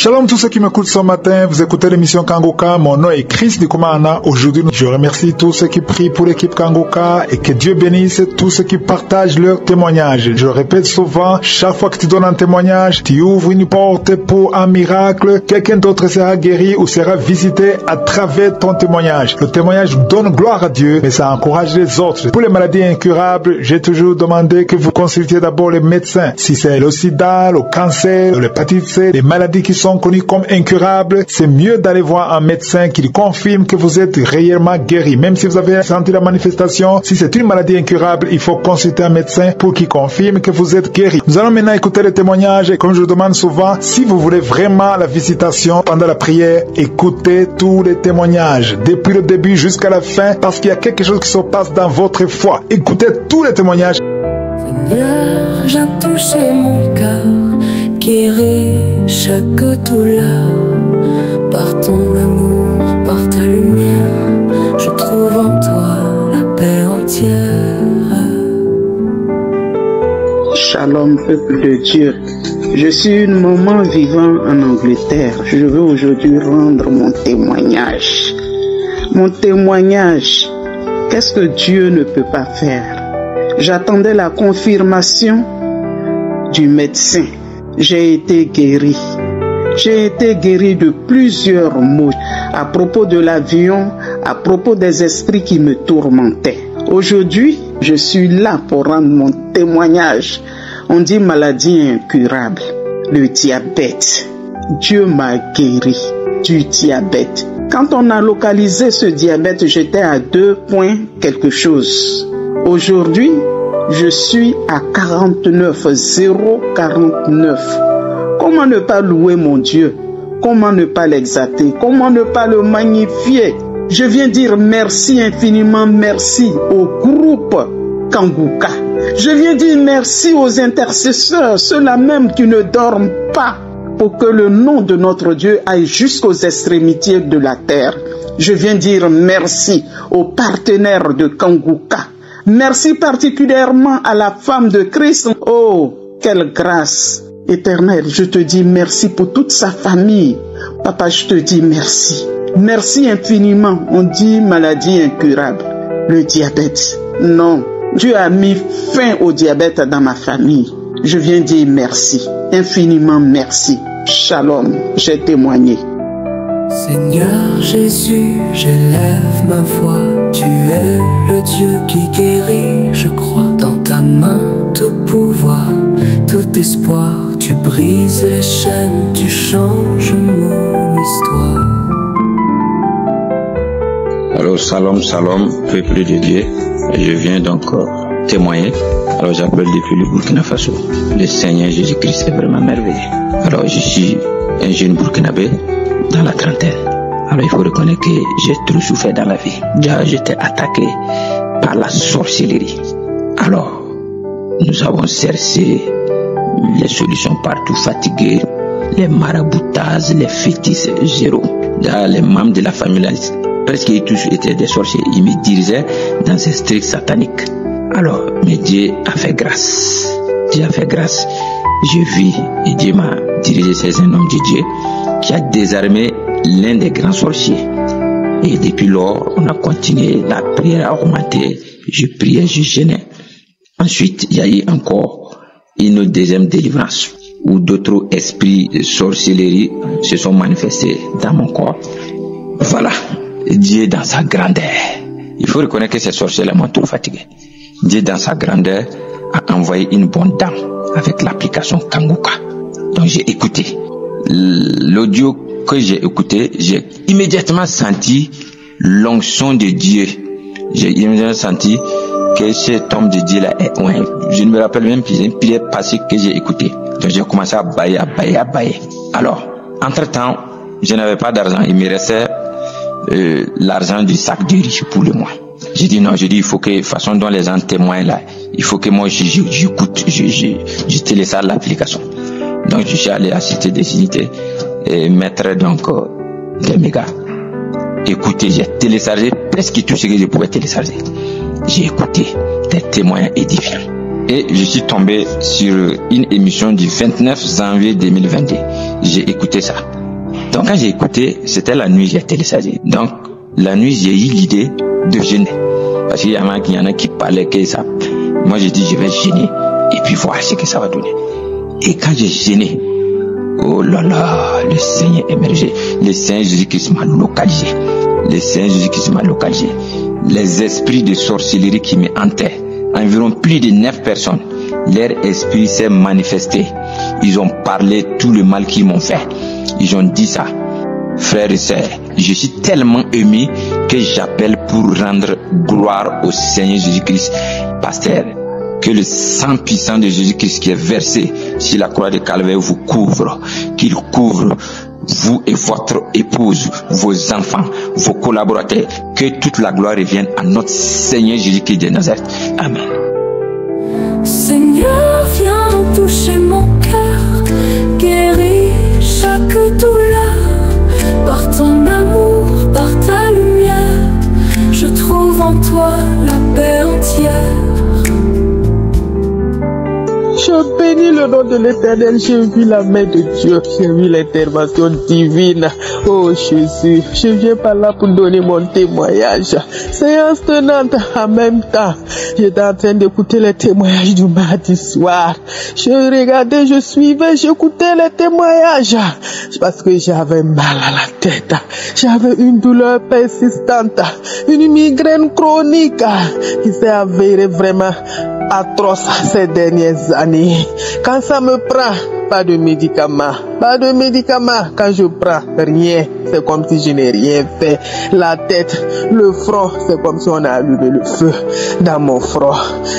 Shalom tous ceux qui m'écoutent ce matin, vous écoutez l'émission Kangoka, mon nom est Chris Ndikumana. Aujourd'hui, je remercie tous ceux qui prient pour l'équipe Kangoka et que Dieu bénisse tous ceux qui partagent leurs témoignages. Je répète souvent, chaque fois que tu donnes un témoignage, tu ouvres une porte pour un miracle, quelqu'un d'autre sera guéri ou sera visité à travers ton témoignage. Le témoignage donne gloire à Dieu, mais ça encourage les autres. Pour les maladies incurables, j'ai toujours demandé que vous consultiez d'abord les médecins. Si c'est le sida, le cancer, l'hépatite C, les maladies qui sont connues comme incurables, c'est mieux d'aller voir un médecin qui confirme que vous êtes réellement guéri. Même si vous avez senti la manifestation, si c'est une maladie incurable, il faut consulter un médecin pour qu'il confirme que vous êtes guéri. Nous allons maintenant écouter les témoignages et comme je le demande souvent, si vous voulez vraiment la visitation pendant la prière, écoutez tous les témoignages, depuis le début jusqu'à la fin, parce qu'il y a quelque chose qui se passe dans votre foi. Écoutez tous les témoignages. Seigneur, j'ai touché mon cœur, guéri chaque douleur. Par ton amour, par ta lumière, je trouve en toi la paix entière. Shalom, peuple de Dieu. Je suis une maman vivant en Angleterre. Je veux aujourd'hui rendre mon témoignage. Mon témoignage, qu'est-ce que Dieu ne peut pas faire? J'attendais la confirmation du médecin. J'ai été guéri. J'ai été guéri de plusieurs maux à propos de l'avion, à propos des esprits qui me tourmentaient. Aujourd'hui, je suis là pour rendre mon témoignage. On dit maladie incurable, le diabète. Dieu m'a guéri du diabète. Quand on a localisé ce diabète, j'étais à 2 points quelque chose. Aujourd'hui, je suis à 49, 0,49. Comment ne pas louer mon Dieu? Comment ne pas l'exalter? Comment ne pas le magnifier? Je viens dire merci infiniment, merci au groupe Kangoka. Je viens dire merci aux intercesseurs, ceux-là même qui ne dorment pas, pour que le nom de notre Dieu aille jusqu'aux extrémités de la terre. Je viens dire merci aux partenaires de Kangoka. Merci particulièrement à la femme de Christ. Oh, quelle grâce éternelle. Je te dis merci pour toute sa famille. Papa, je te dis merci. Merci infiniment. On dit maladie incurable. Le diabète. Non. Dieu a mis fin au diabète dans ma famille. Je viens dire merci. Infiniment merci. Shalom. J'ai témoigné. Seigneur Jésus, j'élève ma voix. Tu es le Dieu qui guérit. Je crois dans ta main tout pouvoir, tout espoir. Tu brises les chaînes, tu changes mon histoire. Alors salam, salam, peuple de Dieu. Je viens donc témoigner. Alors j'appelle depuis le Burkina Faso. Le Seigneur Jésus-Christ est vraiment merveilleux. Alors je suis un jeune Burkinabé dans la trentaine. Alors il faut reconnaître que j'ai trop souffert dans la vie. Déjà j'étais attaqué par la sorcellerie. Alors nous avons cherché les solutions partout, fatigués, les maraboutages, les fétiches, zéro. Déjà les membres de la famille là, presque tous étaient des sorciers. Ils me dirigeaient dans ces stricts sataniques. Alors, mais Dieu a fait grâce. Dieu a fait grâce. Je vis et Dieu m'a dirigé. C'est un homme de Dieu qui a désarmé l'un des grands sorciers. Et depuis lors, on a continué, la prière a augmenté. Je priais, je jeûnais. Ensuite, il y a eu encore une deuxième délivrance où d'autres esprits de sorcellerie se sont manifestés dans mon corps. Voilà. Dieu dans sa grandeur. Il faut reconnaître que ces sorciers-là m'ont trop fatigué. Dieu dans sa grandeur a envoyé une bonne dame avec l'application Kangoka. Donc j'ai écouté. L'audio que j'ai écouté, j'ai immédiatement senti l'onction de Dieu. J'ai immédiatement senti que cet homme de Dieu là est loin. Je ne me rappelle même plus une prière passée que j'ai écoutée. Donc j'ai commencé à bailler. Alors, entre-temps, je n'avais pas d'argent. Il me restait l'argent du sac de riz pour le mois. J'ai dit non, il faut que, façon dont les gens témoignent là, il faut que moi j'écoute, je télécharge l'application. Donc je suis allé à la Cité des Unités et mettre donc des mégas. Écoutez, j'ai téléchargé presque tout ce que je pouvais télécharger. J'ai écouté des témoignages édifiants. Et je suis tombé sur une émission du 29 janvier 2022. J'ai écouté ça. Donc quand j'ai écouté, c'était la nuit, j'ai téléchargé. Donc la nuit, j'ai eu l'idée de jeûner. Parce qu'il y en a qui parlaient que ça. Moi, j'ai dit, je vais jeûner et puis voir ce que ça va donner. Et quand j'ai jeûné, oh là là, le Seigneur émergé. Le Seigneur Jésus-Christ m'a localisé. Le Seigneur Jésus-Christ m'a localisé. Les esprits de sorcellerie qui me hantaient, environ plus de 9 personnes, leur esprit s'est manifesté. Ils ont parlé tout le mal qu'ils m'ont fait. Ils ont dit ça. Frères et sœurs, je suis tellement ému que j'appelle pour rendre gloire au Seigneur Jésus-Christ. Pasteur, que le sang puissant de Jésus-Christ qui est versé sur la croix de Calvaire vous couvre, qu'il couvre vous et votre épouse, vos enfants, vos collaborateurs, que toute la gloire revienne à notre Seigneur Jésus-Christ de Nazareth. Amen. Seigneur, viens toucher mon cœur, guéris chaque douleur. Par ton amour, par ta lumière, je trouve en toi la paix entière. Je bénis le nom de l'Éternel, j'ai vu la main de Dieu, j'ai vu l'intervention divine. Oh Jésus, je viens par là pour donner mon témoignage. Séance tenante en même temps. J'étais en train d'écouter les témoignages du mardi soir. Je regardais, je suivais, j'écoutais les témoignages. Parce que j'avais mal à la tête. J'avais une douleur persistante, une migraine chronique qui s'est avérée vraiment atroce ces dernières années. Quand ça me prend, pas de médicaments. Pas de médicaments. Quand je prends rien, c'est comme si je n'ai rien fait. La tête, le front, c'est comme si on a allumé le feu dans mon front.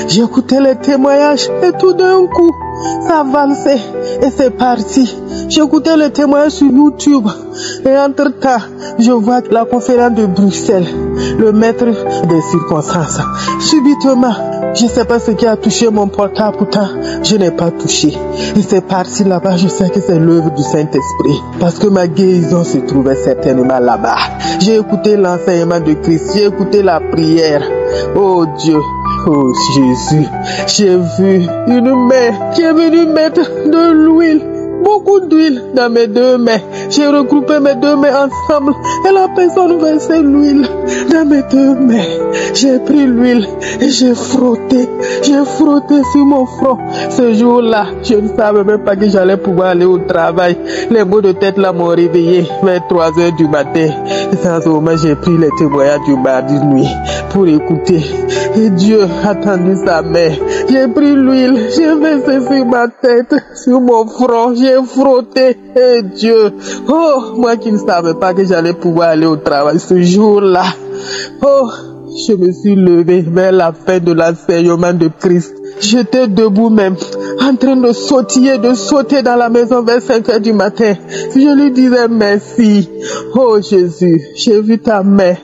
J'écoutais les témoignages et tout d'un coup, ça valsait et c'est parti. J'écoutais les témoignages sur YouTube et entre-temps, je vois la conférence de Bruxelles, le maître des circonstances. Subitement, je ne sais pas ce qui a touché mon portable, pourtant je n'ai pas touché. Et c'est parti là-bas, je sais que c'est l'œuvre du Saint-Esprit. Parce que ma guérison se trouvait certainement là-bas. J'ai écouté l'enseignement de Christ, j'ai écouté la prière. Oh Dieu, oh Jésus, j'ai vu une main qui est venue mettre de l'huile. Beaucoup d'huile dans mes deux mains. J'ai regroupé mes deux mains ensemble et la personne versait l'huile dans mes deux mains. J'ai pris l'huile et j'ai frotté sur mon front. Ce jour-là, je ne savais même pas que j'allais pouvoir aller au travail. Les maux de tête là m'ont réveillé vers 3 heures du matin. Et en ce moment, j'ai pris les témoignages du mardi nuit pour écouter. Et Dieu a tendu sa main. J'ai pris l'huile, j'ai versé sur ma tête, sur mon front, j'ai frotté. Et Dieu, oh, moi qui ne savais pas que j'allais pouvoir aller au travail ce jour-là. Oh, je me suis levé vers la fin de l'enseignement de Christ. J'étais debout même, en train de sauter dans la maison vers 5 heures du matin. Je lui disais merci. Oh Jésus, j'ai vu ta main,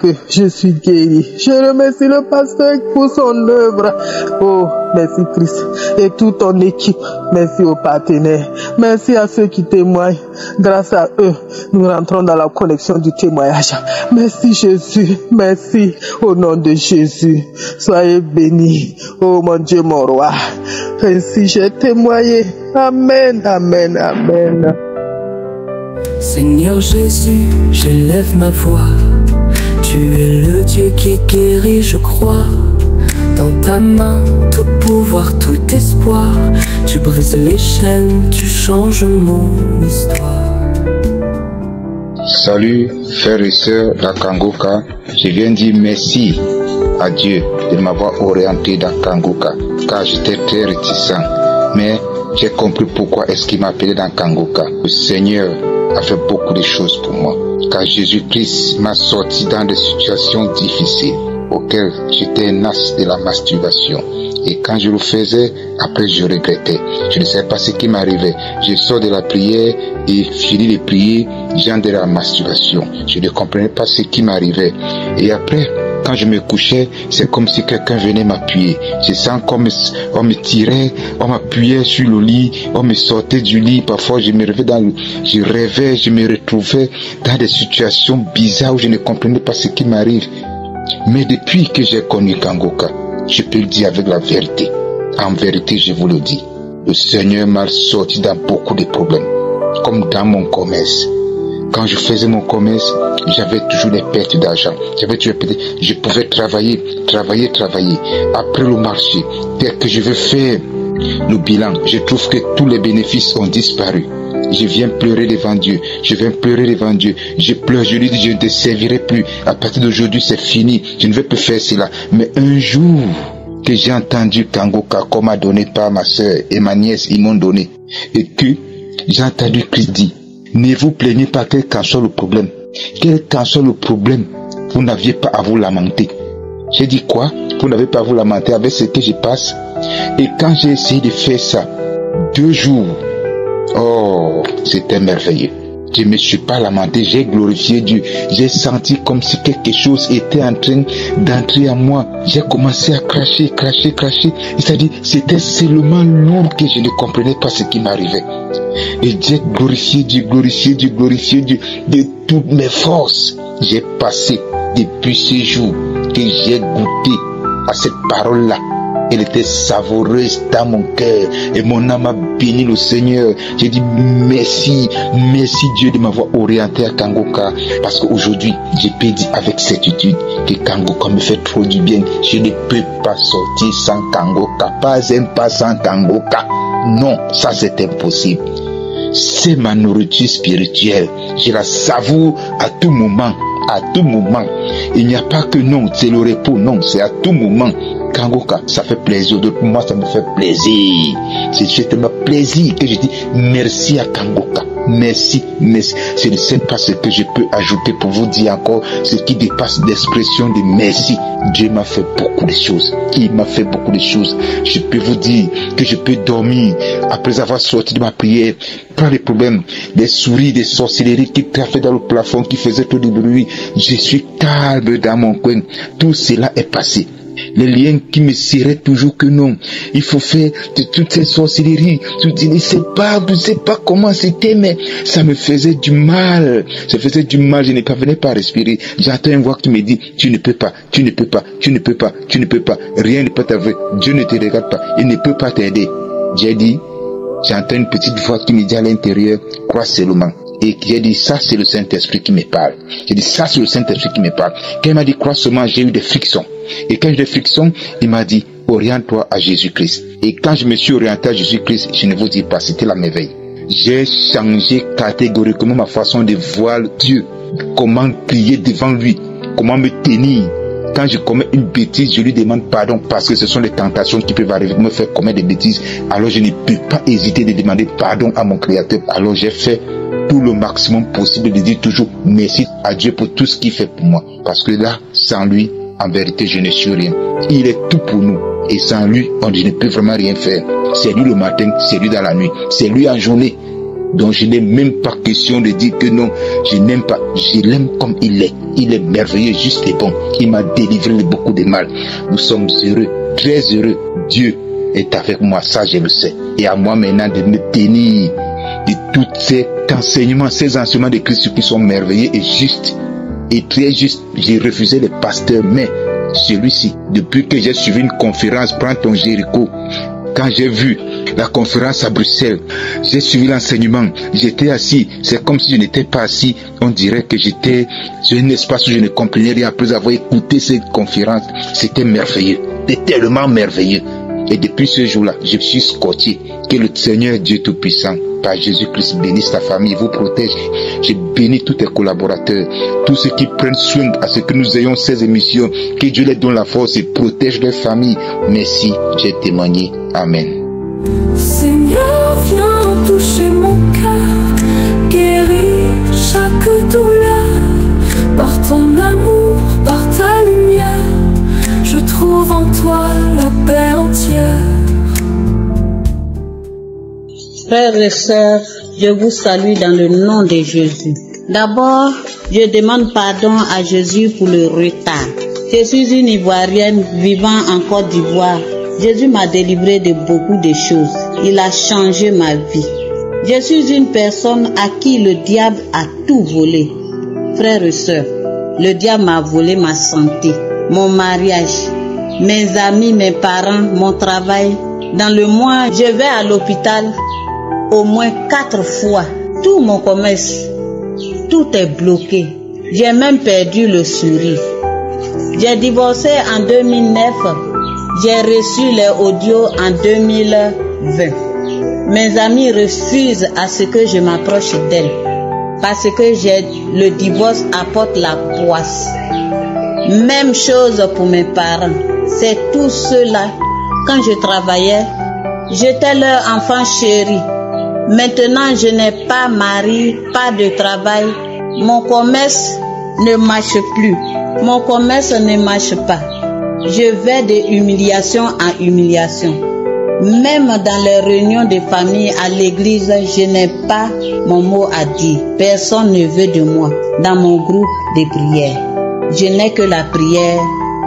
que je suis guéri. Je remercie le pasteur pour son œuvre. Oh, merci Christ et toute ton équipe. Merci aux partenaires. Merci à ceux qui témoignent. Grâce à eux, nous rentrons dans la connexion du témoignage. Merci Jésus. Merci au nom de Jésus. Soyez bénis. Oh mon Dieu, mon roi. Ainsi j'ai témoigné. Amen, amen, amen. Seigneur Jésus, j'élève ma voix. Tu es le Dieu qui guérit, je crois. Dans ta main, tout pouvoir, tout espoir. Tu brises les chaînes, tu changes mon histoire. Salut frères et sœurs de Kangoka. Je viens dire merci à Dieu de m'avoir orienté dans Kangoka, car j'étais très réticent. Mais j'ai compris pourquoi est-ce qu'il m'a appelé dans Kangoka. Le Seigneur a fait beaucoup de choses pour moi, car Jésus-Christ m'a sorti dans des situations difficiles auxquelles j'étais un as de la masturbation. Et quand je le faisais, après je regrettais. Je ne savais pas ce qui m'arrivait. Je sors de la prière et finis de prier, j'entre de la masturbation. Je ne comprenais pas ce qui m'arrivait. Et après, quand je me couchais, c'est comme si quelqu'un venait m'appuyer. Je sens comme on me tirait, on m'appuyait sur le lit, on me sortait du lit. Parfois, je me rêvais, je me retrouvais dans des situations bizarres où je ne comprenais pas ce qui m'arrive. Mais depuis que j'ai connu Kangoka, je peux le dire avec la vérité. En vérité, je vous le dis, le Seigneur m'a sorti dans beaucoup de problèmes, comme dans mon commerce. Quand je faisais mon commerce, j'avais toujours des pertes d'argent. Je pouvais travailler. Après le marché, dès que je veux faire le bilan, je trouve que tous les bénéfices ont disparu. Je viens pleurer devant Dieu. Je pleure, je lui dis, je ne te servirai plus. À partir d'aujourd'hui, c'est fini. Je ne veux plus faire cela. Mais un jour que j'ai entendu Kangoka, qu'on m'a donné par ma soeur et ma nièce, ils m'ont donné. Et que j'ai entendu Christ dire, ne vous plaignez pas quel qu'en soit le problème. Quel qu'en soit le problème, vous n'aviez pas à vous lamenter. J'ai dit quoi? Vous n'avez pas à vous lamenter avec ce que je passe. Et quand j'ai essayé de faire ça, 2 jours, oh, c'était merveilleux. Je ne me suis pas lamenté, j'ai glorifié Dieu. J'ai senti comme si quelque chose était en train d'entrer en moi. J'ai commencé à cracher. C'est-à-dire, c'était seulement lourd que je ne comprenais pas ce qui m'arrivait. Et j'ai glorifié Dieu de toutes mes forces. J'ai passé depuis ce jour que j'ai goûté à cette parole-là. Elle était savoureuse dans mon cœur et mon âme a béni le Seigneur. J'ai dit merci Dieu de m'avoir orienté à Kangoka, parce qu'aujourd'hui je peux dire avec certitude que Kangoka me fait trop du bien. Je ne peux pas sortir sans Kangoka, pas un pas sans Kangoka. Non, ça c'est impossible. C'est ma nourriture spirituelle. Je la savoure à tout moment. Il n'y a pas que non, c'est le repos, non, c'est à tout moment. Kangoka, ça fait plaisir, pour moi ça me fait plaisir. C'est tellement plaisir que je dis merci à Kangoka. Merci. Je ne sais pas ce que je peux ajouter pour vous dire encore ce qui dépasse l'expression de merci. Dieu m'a fait beaucoup de choses. Il m'a fait beaucoup de choses. Je peux vous dire que je peux dormir après avoir sorti de ma prière. Pas de problème. Des souris, des sorcelleries qui traffaient dans le plafond, qui faisaient tout du bruit. Je suis calme dans mon coin. Tout cela est passé. Les liens qui me serraient toujours que non, il faut faire de toutes ces sorcelleries. Je ne sais pas comment c'était, mais ça me faisait du mal. Je ne parvenais pas à respirer. J'entends une voix qui me dit, tu ne peux pas. Rien ne peut t'arriver. Dieu ne te regarde pas. Il ne peut pas t'aider. J'entends une petite voix qui me dit à l'intérieur, crois seulement. Et j'ai dit, ça c'est le Saint-Esprit qui me parle. Quand il m'a dit, crois seulement, j'ai eu des frictions. Et quand j'ai eu des frictions, il m'a dit, oriente-toi à Jésus-Christ. Et quand je me suis orienté à Jésus-Christ, je ne vous dis pas, c'était la merveille. J'ai changé catégoriquement ma façon de voir Dieu. Comment prier devant lui. Comment me tenir. Quand je commets une bêtise, je lui demande pardon, parce que ce sont les tentations qui peuvent arriver pour me faire commettre des bêtises. Alors je ne peux pas hésiter de demander pardon à mon Créateur. Alors j'ai fait tout le maximum possible de dire toujours merci à Dieu pour tout ce qu'il fait pour moi. Parce que là, sans lui, en vérité, je ne suis rien. Il est tout pour nous. Et sans lui, on ne peut vraiment rien faire. C'est lui le matin, c'est lui dans la nuit, c'est lui en journée. Donc je n'ai même pas question de dire que non, je n'aime pas. Je l'aime comme il est. Il est merveilleux, juste et bon. Il m'a délivré de beaucoup de mal. Nous sommes heureux, très heureux. Dieu est avec moi, ça je le sais. Et à moi maintenant de me tenir de tous ces enseignements de Christ qui sont merveilleux et justes. Et très justes. J'ai refusé les pasteurs, mais celui-ci, depuis que j'ai suivi une conférence, Prends ton Jéricho, quand j'ai vu la conférence à Bruxelles, j'ai suivi l'enseignement, j'étais assis, c'est comme si je n'étais pas assis, on dirait que j'étais sur un espace où je ne comprenais rien. Après avoir écouté cette conférence, c'était merveilleux, c'était tellement merveilleux. Et depuis ce jour-là, je suis scotché. Que le Seigneur Dieu Tout-Puissant, par Jésus-Christ, bénisse ta famille, vous protège. Je bénis tous tes collaborateurs, tous ceux qui prennent soin à ce que nous ayons ces émissions. Que Dieu les donne la force et protège leur famille. Merci, j'ai témoigné. Amen. Seigneur, viens toucher mon cœur, guéris chaque douleur. Par ton amour, par ta lumière, je trouve en toi la paix entière. Frères et sœurs, je vous salue dans le nom de Jésus. D'abord, je demande pardon à Jésus pour le retard. Je suis une Ivoirienne vivant en Côte d'Ivoire. Jésus m'a délivré de beaucoup de choses. Il a changé ma vie. Je suis une personne à qui le diable a tout volé. Frères et sœurs, le diable m'a volé ma santé, mon mariage, mes amis, mes parents, mon travail. Dans le mois, je vais à l'hôpital au moins 4 fois. Tout mon commerce, tout est bloqué. J'ai même perdu le sourire. J'ai divorcé en 2009. J'ai reçu les audios en 2020. Mes amis refusent à ce que je m'approche d'elles parce que le divorce apporte la poisse. Même chose pour mes parents. C'est tout cela. Quand je travaillais, j'étais leur enfant chéri. Maintenant, je n'ai pas mari, pas de travail. Mon commerce ne marche plus. Mon commerce ne marche pas. Je vais de humiliation en humiliation. Même dans les réunions de famille à l'église, je n'ai pas mon mot à dire. Personne ne veut de moi dans mon groupe de prière. Je n'ai que la prière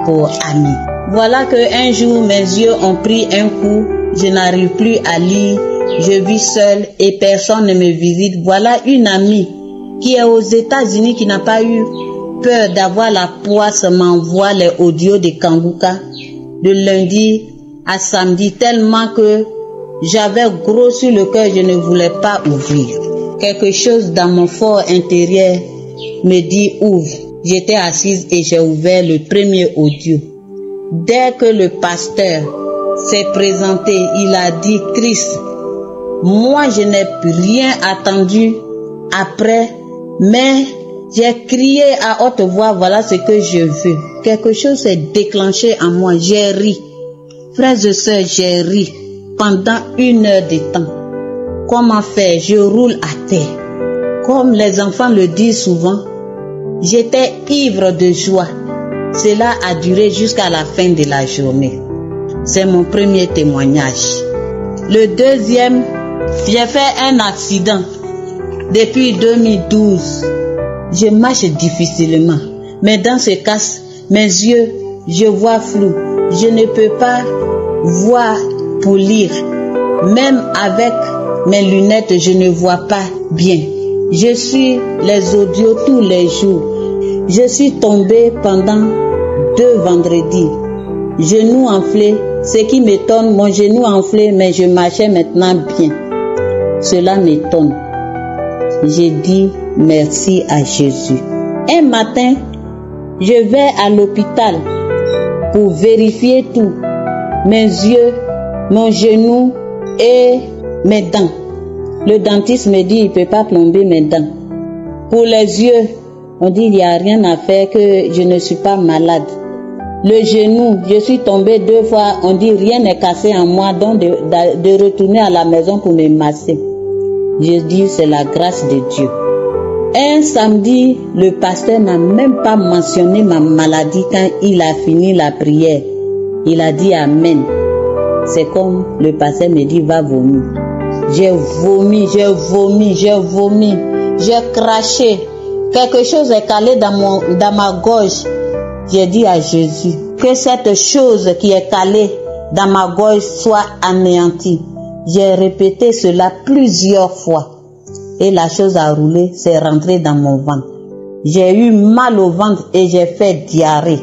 pour amis. Voilà qu'un jour, mes yeux ont pris un coup. Je n'arrive plus à lire. Je vis seule et personne ne me visite. Voilà une amie qui est aux États-Unis, qui n'a pas eu peur d'avoir la poisse, m'envoie les audios de Kanguka de lundi à samedi, tellement que j'avais gros sur le cœur, je ne voulais pas ouvrir. Quelque chose dans mon fort intérieur me dit ouvre. J'étais assise et j'ai ouvert le premier audio. Dès que le pasteur s'est présenté, il a dit Christ. Moi, je n'ai rien attendu après, mais j'ai crié à haute voix, voilà ce que je veux. Quelque chose s'est déclenché en moi, j'ai ri. Frères et sœurs, j'ai ri pendant 1 heure de temps. Comment faire? Je roule à terre. Comme les enfants le disent souvent, j'étais ivre de joie. Cela a duré jusqu'à la fin de la journée. C'est mon premier témoignage. Le deuxième, j'ai fait un accident depuis 2012. Je marche difficilement, mais dans ce cas, mes yeux, je vois flou. Je ne peux pas voir pour lire. Même avec mes lunettes, je ne vois pas bien. Je suis les audios tous les jours. Je suis tombée pendant 2 vendredis. Genou enflé, ce qui m'étonne, mon genou enflé, mais je marchais maintenant bien. Cela m'étonne. J'ai dit merci à Jésus. Un matin, je vais à l'hôpital pour vérifier tout. Mes yeux, mon genou et mes dents. Le dentiste me dit il ne peut pas plomber mes dents. Pour les yeux, on dit il n'y a rien à faire, que je ne suis pas malade. Le genou, je suis tombée 2 fois, on dit rien n'est cassé en moi, donc de retourner à la maison pour me masser. Je dis c'est la grâce de Dieu. Un samedi, le pasteur n'a même pas mentionné ma maladie quand il a fini la prière. Il a dit Amen. C'est comme le pasteur me dit va vomir. J'ai vomi, j'ai vomi, j'ai vomi, j'ai craché. Quelque chose est calé dans ma gorge. J'ai dit à Jésus que cette chose qui est calée dans ma gorge soit anéantie. J'ai répété cela plusieurs fois. Et la chose a roulé, c'est rentré dans mon ventre. J'ai eu mal au ventre et j'ai fait diarrhée.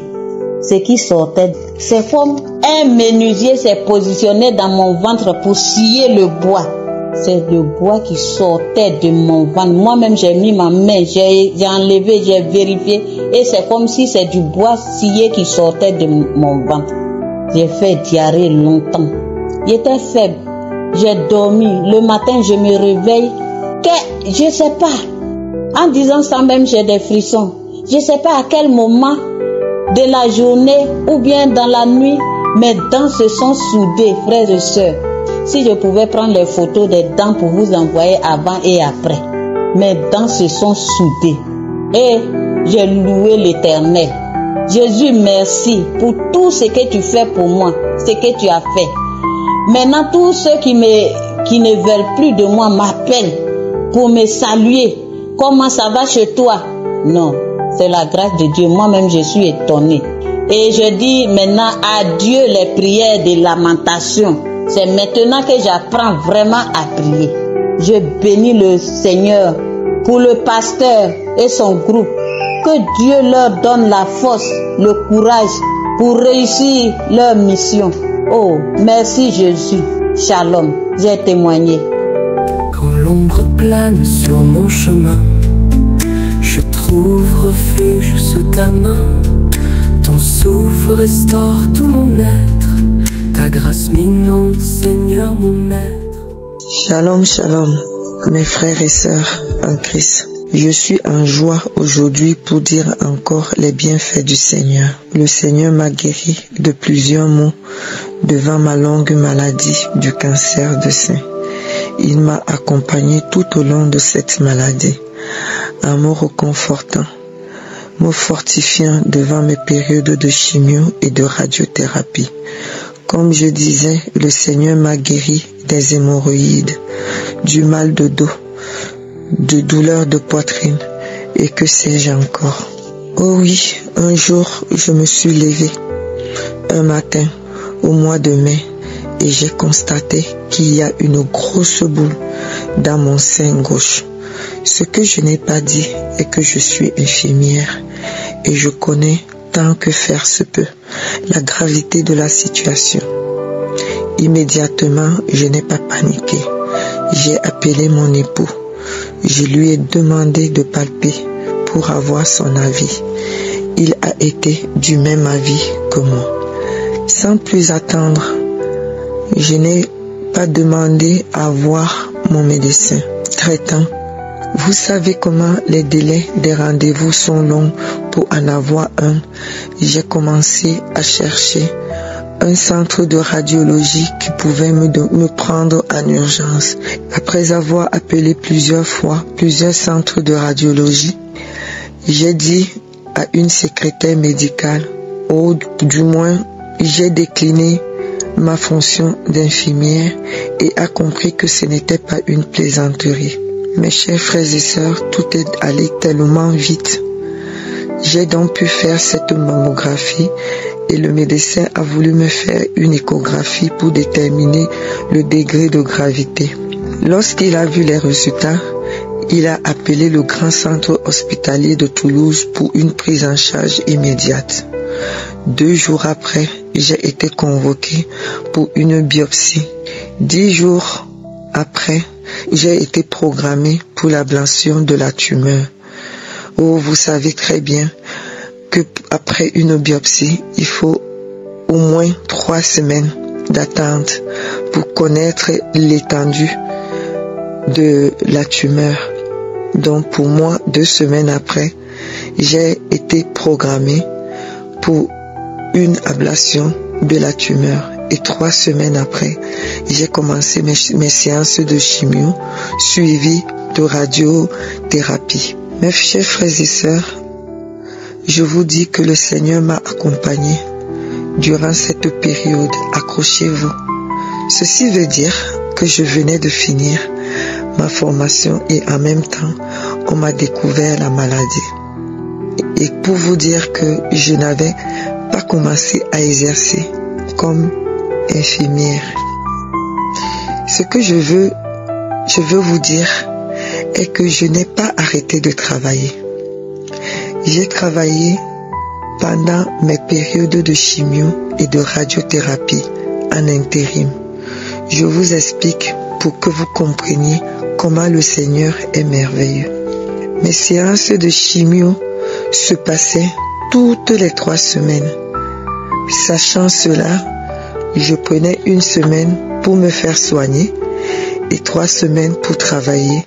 Ce qui sortait, c'est comme un menuisier s'est positionné dans mon ventre pour scier le bois. C'est le bois qui sortait de mon ventre. Moi-même, j'ai mis ma main, j'ai enlevé, j'ai vérifié. Et c'est comme si c'est du bois scié qui sortait de mon ventre. J'ai fait diarrhée longtemps. J'étais faible. J'ai dormi. Le matin, je me réveille. Je ne sais pas. En disant ça même, j'ai des frissons. Je ne sais pas à quel moment de la journée ou bien dans la nuit, mes dents se sont soudées, frères et sœurs. Si je pouvais prendre les photos des dents pour vous envoyer avant et après. Mes dents se sont soudées. Et j'ai loué l'Éternel. Jésus, merci pour tout ce que tu fais pour moi, ce que tu as fait. Maintenant, tous ceux qui ne veulent plus de moi m'appellent pour me saluer. Comment ça va chez toi? Non, c'est la grâce de Dieu. Moi-même, je suis étonnée. Et je dis maintenant adieu les prières de lamentation. C'est maintenant que j'apprends vraiment à prier. Je bénis le Seigneur pour le pasteur et son groupe. Que Dieu leur donne la force, le courage pour réussir leur mission. Oh, merci Jésus. Shalom. J'ai témoigné. Quand l'ombre plane sur mon chemin, trouve refuge sous ta main. Ton souffle restaure tout mon être. Ta grâce m'inonde, Seigneur mon maître. Shalom, shalom, mes frères et sœurs en Christ. Je suis en joie aujourd'hui pour dire encore les bienfaits du Seigneur. Le Seigneur m'a guéri de plusieurs maux devant ma longue maladie du cancer de sein. Il m'a accompagné tout au long de cette maladie. Un mot réconfortant, mot fortifiant devant mes périodes de chimio et de radiothérapie. Comme je disais, le Seigneur m'a guéri des hémorroïdes, du mal de dos, de douleurs de poitrine et que sais-je encore. Oh oui, un jour je me suis levé, un matin au mois de mai, et j'ai constaté qu'il y a une grosse boule dans mon sein gauche. Ce que je n'ai pas dit est que je suis infirmière et je connais tant que faire se peut la gravité de la situation. Immédiatement, je n'ai pas paniqué. J'ai appelé mon époux. Je lui ai demandé de palper pour avoir son avis. Il a été du même avis que moi. Sans plus attendre, je n'ai pas demandé à voir mon médecin traitant. Vous savez comment les délais des rendez-vous sont longs pour en avoir un. J'ai commencé à chercher un centre de radiologie qui pouvait me prendre en urgence. Après avoir appelé plusieurs fois plusieurs centres de radiologie, j'ai dit à une secrétaire médicale, ou du moins j'ai décliné ma fonction d'infirmière et a compris que ce n'était pas une plaisanterie. Mes chers frères et sœurs, tout est allé tellement vite. J'ai donc pu faire cette mammographie et le médecin a voulu me faire une échographie pour déterminer le degré de gravité. Lorsqu'il a vu les résultats, il a appelé le grand centre hospitalier de Toulouse pour une prise en charge immédiate. 2 jours après, j'ai été convoqué pour une biopsie. 10 jours après, j'ai été programmé pour l'ablation de la tumeur. Oh, vous savez très bien que après une biopsie, il faut au moins 3 semaines d'attente pour connaître l'étendue de la tumeur. Donc pour moi, 2 semaines après, j'ai été programmé pour une ablation de la tumeur. Et 3 semaines après, j'ai commencé mes séances de chimio suivies de radiothérapie. Mes chers frères et sœurs, je vous dis que le Seigneur m'a accompagné durant cette période. Accrochez-vous. Ceci veut dire que je venais de finir ma formation et en même temps, on m'a découvert la maladie. Et pour vous dire que je n'avais pas commencé à exercer comme infirmière. Ce que je veux vous dire est que je n'ai pas arrêté de travailler. J'ai travaillé pendant mes périodes de chimio et de radiothérapie en intérim. Je vous explique pour que vous compreniez comment le Seigneur est merveilleux. Mes séances de chimio se passaient toutes les 3 semaines. Sachant cela, je prenais 1 semaine pour me faire soigner et 3 semaines pour travailler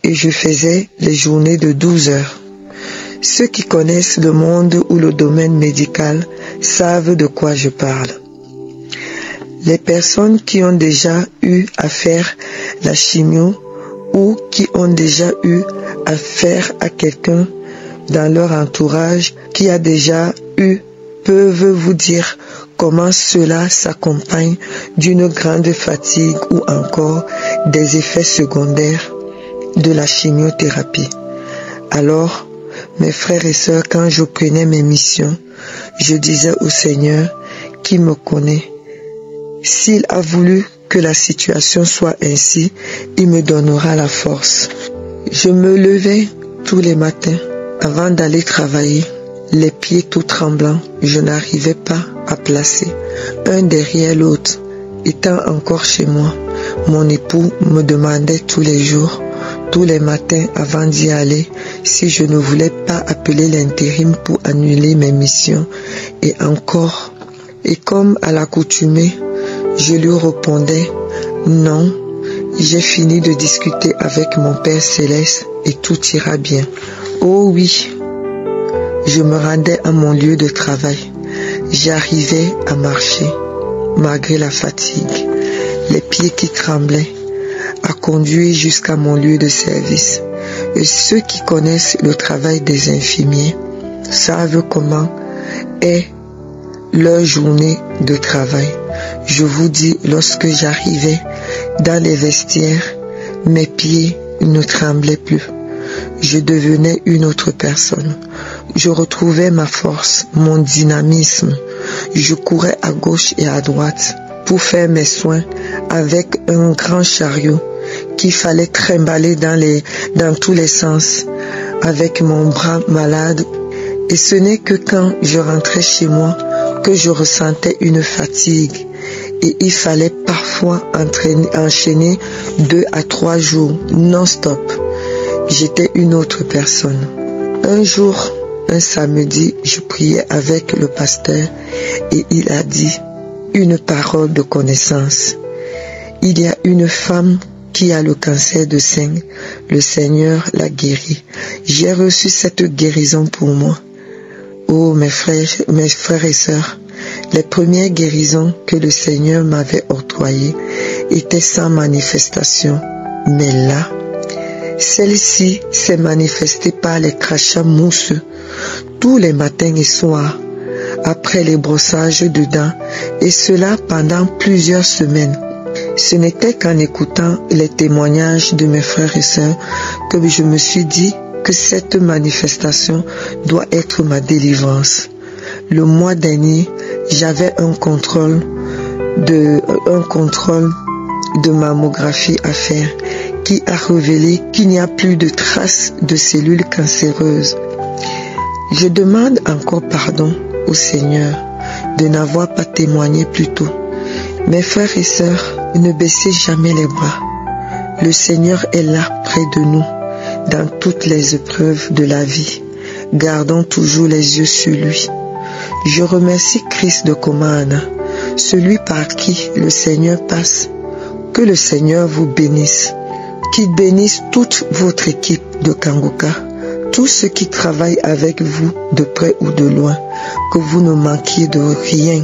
et je faisais les journées de 12 heures. Ceux qui connaissent le monde ou le domaine médical savent de quoi je parle. Les personnes qui ont déjà eu à faire la chimio ou qui ont déjà eu affaire à quelqu'un dans leur entourage qui a déjà eu peuvent vous dire comment cela s'accompagne d'une grande fatigue ou encore des effets secondaires de la chimiothérapie. Alors, mes frères et sœurs, quand je prenais mes missions, je disais au Seigneur qui me connaît, s'il a voulu que la situation soit ainsi, il me donnera la force. Je me levais tous les matins avant d'aller travailler, les pieds tout tremblants, je n'arrivais pas à placer un derrière l'autre. Étant encore chez moi, mon époux me demandait tous les jours, tous les matins avant d'y aller si je ne voulais pas appeler l'intérim pour annuler mes missions et encore. Et comme à l'accoutumée, je lui répondais non, j'ai fini de discuter avec mon Père Céleste et tout ira bien. Oh oui, je me rendais à mon lieu de travail. J'arrivais à marcher malgré la fatigue, les pieds qui tremblaient, à conduire jusqu'à mon lieu de service. Et ceux qui connaissent le travail des infirmiers savent comment est leur journée de travail. Je vous dis, lorsque j'arrivais dans les vestiaires, mes pieds ne tremblaient plus. Je devenais une autre personne. Je retrouvais ma force, mon dynamisme. Je courais à gauche et à droite pour faire mes soins avec un grand chariot qu'il fallait trimballer dans tous les sens avec mon bras malade. Et ce n'est que quand je rentrais chez moi que je ressentais une fatigue. Et il fallait parfois enchaîner 2 à 3 jours non-stop. J'étais une autre personne. Un jour, un samedi, je priais avec le pasteur et il a dit une parole de connaissance. Il y a une femme qui a le cancer de sein. Le Seigneur l'a guérie. J'ai reçu cette guérison pour moi. Oh mes frères et sœurs, les premières guérisons que le Seigneur m'avait octroyées étaient sans manifestation. Mais là, celle-ci s'est manifestée par les crachats mousseux tous les matins et soirs après les brossages de dents, et cela pendant plusieurs semaines. Ce n'était qu'en écoutant les témoignages de mes frères et sœurs que je me suis dit que cette manifestation doit être ma délivrance. Le mois dernier, j'avais un contrôle de mammographie à faire qui a révélé qu'il n'y a plus de traces de cellules cancéreuses. Je demande encore pardon au Seigneur de n'avoir pas témoigné plus tôt. Mes frères et sœurs, ne baissez jamais les bras. Le Seigneur est là près de nous dans toutes les épreuves de la vie. Gardons toujours les yeux sur lui. Je remercie Christ de Comana, celui par qui le Seigneur passe. Que le Seigneur vous bénisse. Qu'il bénisse toute votre équipe de Kangoka, tous ceux qui travaillent avec vous de près ou de loin, que vous ne manquiez de rien.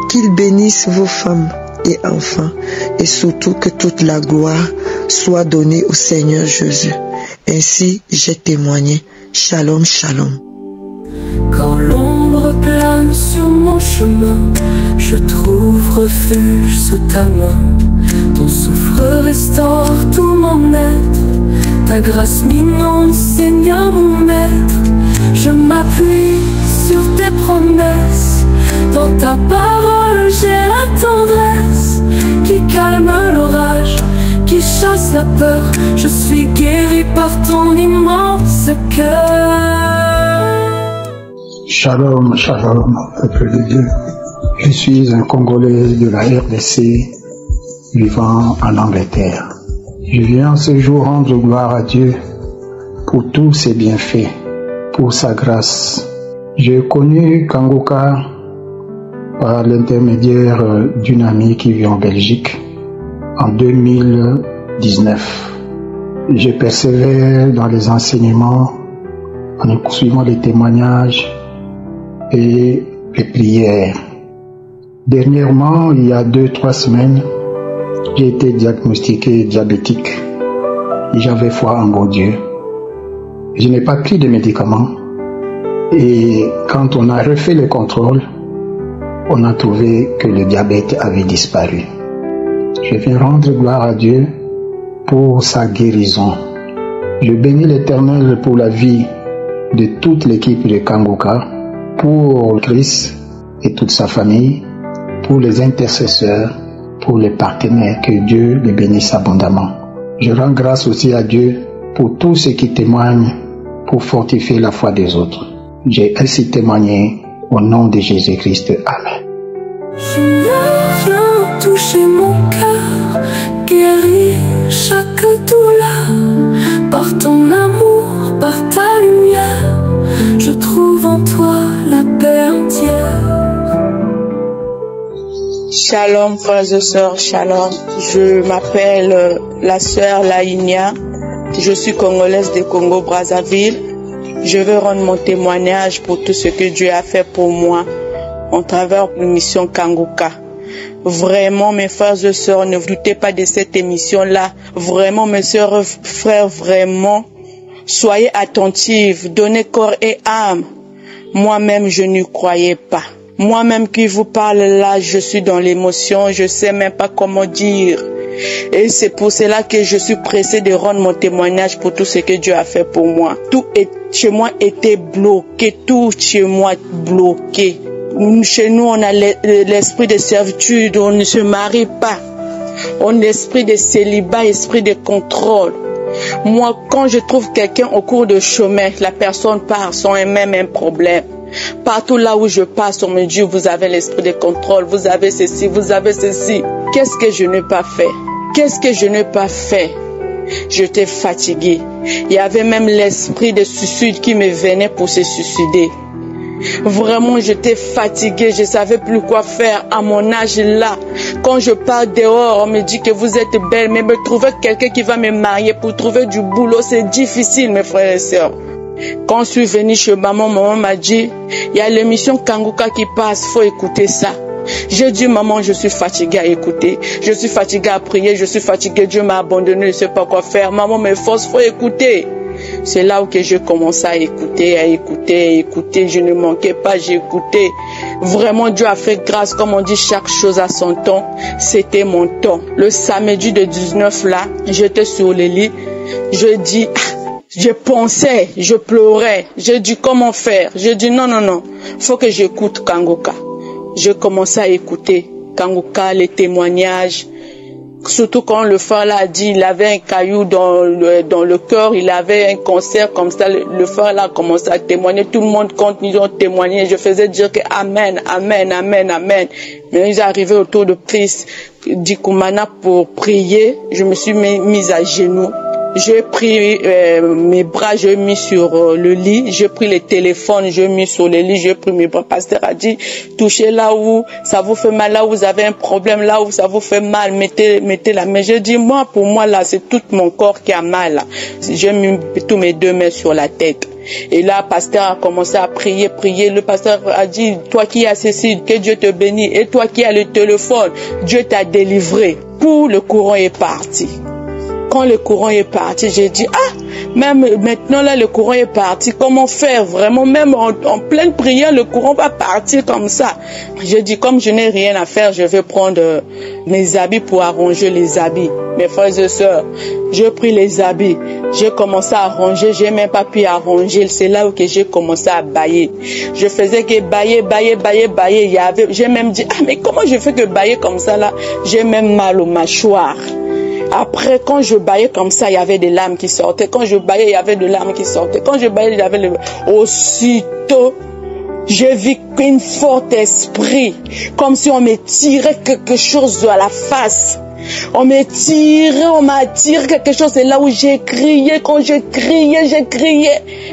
Qu'il bénisse vos femmes et enfants, et surtout que toute la gloire soit donnée au Seigneur Jésus. Ainsi j'ai témoigné. Shalom, shalom. Quand l'ombre plane sur mon chemin, je trouve refuge sous ta main. Ton souffle restaure tout mon être. Ta grâce m'inonde, Seigneur mon maître. Je m'appuie sur tes promesses. Dans ta parole j'ai la tendresse qui calme l'orage, qui chasse la peur. Je suis guéri par ton immense cœur. Shalom, shalom, peuple de Dieu. Je suis un Congolais de la RDC vivant en Angleterre. Je viens ce jour rendre gloire à Dieu pour tous ses bienfaits, pour sa grâce. J'ai connu Kangoka par l'intermédiaire d'une amie qui vit en Belgique en 2019. J'ai persévéré dans les enseignements en suivant les témoignages et les prières. Dernièrement, il y a 2-3 semaines, j'ai été diagnostiqué diabétique et j'avais foi en mon Dieu. Je n'ai pas pris de médicaments et quand on a refait le contrôle, on a trouvé que le diabète avait disparu. Je viens rendre gloire à Dieu pour sa guérison. Je bénis l'Éternel pour la vie de toute l'équipe de Kangoka, pour Christ et toute sa famille, pour les intercesseurs, pour les partenaires, que Dieu les bénisse abondamment. Je rends grâce aussi à Dieu pour tous ceux qui témoignent pour fortifier la foi des autres. J'ai ainsi témoigné au nom de Jésus-Christ. Amen. Viens toucher mon cœur, guérir chaque douleur. Shalom frères et sœurs, shalom. Je m'appelle la sœur Laïnia. Je suis congolaise de Congo-Brazzaville. Je veux rendre mon témoignage pour tout ce que Dieu a fait pour moi en travers de l'émission Kanguka. Vraiment, mes frères et sœurs, ne vous doutez pas de cette émission-là. Vraiment, mes sœurs, frères, vraiment, soyez attentifs, donnez corps et âme. Moi-même, je n'y croyais pas. Moi-même qui vous parle là, je suis dans l'émotion, je sais même pas comment dire. Et c'est pour cela que je suis pressée de rendre mon témoignage pour tout ce que Dieu a fait pour moi. Tout chez moi était bloqué, tout chez moi bloqué. Chez nous, on a l'esprit de servitude, on ne se marie pas. On a l'esprit de célibat, esprit de contrôle. Moi, quand je trouve quelqu'un au cours de chemin, la personne part sans même un problème. Partout là où je passe, on me dit, vous avez l'esprit de contrôle, vous avez ceci, vous avez ceci. Qu'est-ce que je n'ai pas fait? Qu'est-ce que je n'ai pas fait? J'étais fatiguée. Il y avait même l'esprit de suicide qui me venait pour se suicider. Vraiment, j'étais fatiguée, je savais plus quoi faire à mon âge là. Quand je pars dehors, on me dit que vous êtes belle, mais me trouver quelqu'un qui va me marier pour trouver du boulot, c'est difficile, mes frères et sœurs. Quand je suis venue chez maman, maman m'a dit, il y a l'émission Kanguka qui passe, faut écouter ça. J'ai dit, maman, je suis fatiguée à écouter, je suis fatiguée à prier, je suis fatiguée, Dieu m'a abandonné, je ne sais pas quoi faire. Maman, mes forces, faut écouter. C'est là où j'ai commencé à écouter, je ne manquais pas, j'ai écouté. Vraiment, Dieu a fait grâce, comme on dit, chaque chose à son temps. C'était mon temps. Le samedi de 19 là, j'étais sur le lit, je dis, je pensais, je pleurais, j'ai dit comment faire. J'ai dit non, faut que j'écoute Kanguka. J'ai commencé à écouter Kanguka, les témoignages. Surtout quand le frère là a dit il avait un caillou dans le cœur, il avait un cancer comme ça, le frère là a commencé à témoigner, tout le monde quand ils ont témoigné, je faisais dire que amen, amen, amen, amen. Mais ils arrivaient autour de Christ Dikumana pour prier, je me suis mise à genoux. J'ai pris mes bras, j'ai mis sur le lit, j'ai pris le téléphone, j'ai mis sur le lit, j'ai pris mes bras. Pasteur a dit, touchez là où ça vous fait mal, là où vous avez un problème, là où ça vous fait mal, mettez la main. J'ai dit, moi, pour moi, là, c'est tout mon corps qui a mal, là. J'ai mis tous mes deux mains sur la tête. Et là, le pasteur a commencé à prier. Le pasteur a dit, toi qui as ceci, que Dieu te bénisse. Et toi qui as le téléphone, Dieu t'a délivré. Pour le courant est parti. Quand le courant est parti, j'ai dit, même maintenant là, le courant est parti, comment faire vraiment, même en pleine prière, le courant va partir comme ça. J'ai dit, comme je n'ai rien à faire, je vais prendre mes habits pour arranger les habits. Mes frères et sœurs, j'ai pris les habits, j'ai commencé à arranger, j'ai même pas pu arranger, c'est là où j'ai commencé à bailler. Je faisais que bailler, j'ai même dit, mais comment je fais que bailler comme ça là, j'ai même mal aux mâchoires. Après, quand je baillais comme ça, il y avait des larmes qui sortaient. Quand je baillais, il y avait des larmes qui sortaient. Quand je baillais, il y avait des... Aussitôt, j'ai vu qu'un fort esprit, comme si on me tirait quelque chose à la face. On m'a tiré quelque chose. C'est là où j'ai crié. Quand j'ai crié.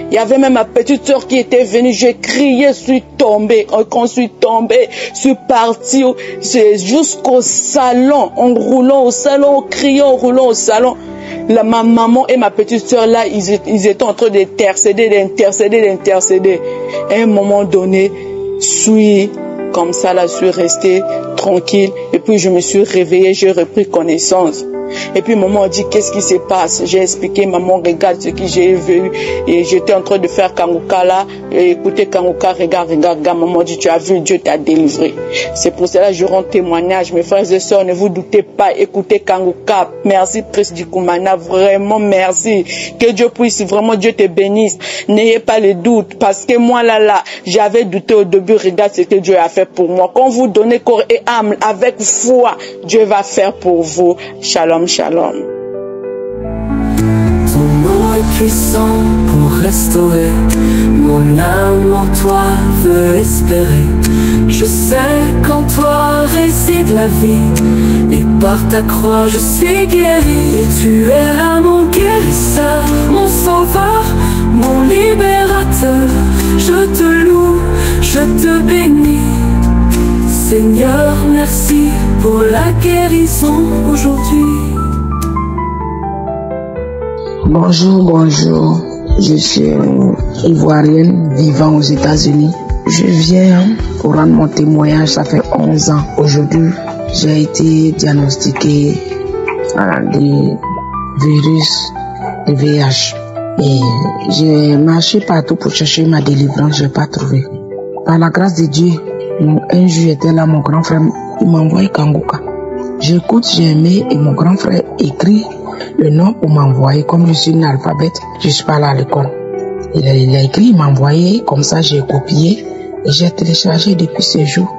Il y avait même ma petite soeur qui était venue. J'ai crié, je suis tombée. Quand je suis tombée, je suis partie jusqu'au salon. En roulant au salon, en criant, en roulant au salon. Ma maman et ma petite soeur là, ils étaient en train d'intercéder. À un moment donné, comme ça là, je suis restée tranquille. Et puis je me suis réveillée, j'ai repris connaissance. Et puis maman a dit, qu'est-ce qui se passe? J'ai expliqué, maman, regarde ce que j'ai vu. Et j'étais en train de faire Kanguka là. Et écoutez Kanguka, regarde. Maman dit, tu as vu, Dieu t'a délivré. C'est pour cela que je rends témoignage. Mes frères et sœurs, ne vous doutez pas, écoutez Kanguka. Merci Christ Dikumana, vraiment merci. Que Dieu puisse, vraiment Dieu te bénisse. N'ayez pas le doute. Parce que moi là, j'avais douté au début, regarde ce que Dieu a fait pour moi. Quand vous donnez corps et âme avec foi, Dieu va faire pour vous. Shalom. Shalom. Ton nom est puissant pour restaurer. Mon âme en toi veut espérer. Je sais qu'en toi réside la vie. Et par ta croix je suis guéri. Et tu es là mon guérisseur, mon sauveur, mon libérateur. Je te loue, je te bénis. Seigneur, merci pour la guérison aujourd'hui. Bonjour, bonjour. Je suis ivoirienne vivant aux États-Unis. Je viens pour rendre mon témoignage, ça fait 11 ans. Aujourd'hui, j'ai été diagnostiquée du virus de VIH. Et j'ai marché partout pour chercher ma délivrance, je n'ai pas trouvé. Par la grâce de Dieu, un jour j'étais là, mon grand frère, il m'a envoyé Kangoka. J'écoute, j'ai aimé et mon grand frère écrit le nom pour m'envoyer. Comme je suis une alphabète, je suis pas là à l'école. Il a écrit, il m'a envoyé, comme ça j'ai copié et j'ai téléchargé depuis ce jour.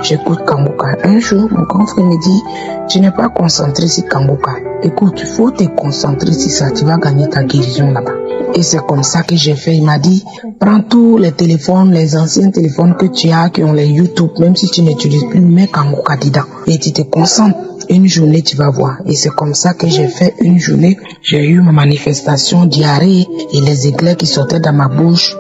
J'écoute Kangoka. Un jour, mon grand frère me dit, tu n'es pas concentré sur Kangoka. Écoute, il faut te concentrer sur ça, tu vas gagner ta guérison là-bas. Et c'est comme ça que j'ai fait. Il m'a dit, prends tous les téléphones, les anciens téléphones que tu as, qui ont les YouTube, même si tu n'utilises plus, mets Kangoka dedans. Et tu te concentres. Une journée, tu vas voir. Et c'est comme ça que j'ai fait une journée. J'ai eu ma manifestation, diarrhée et les éclairs qui sortaient dans ma bouche.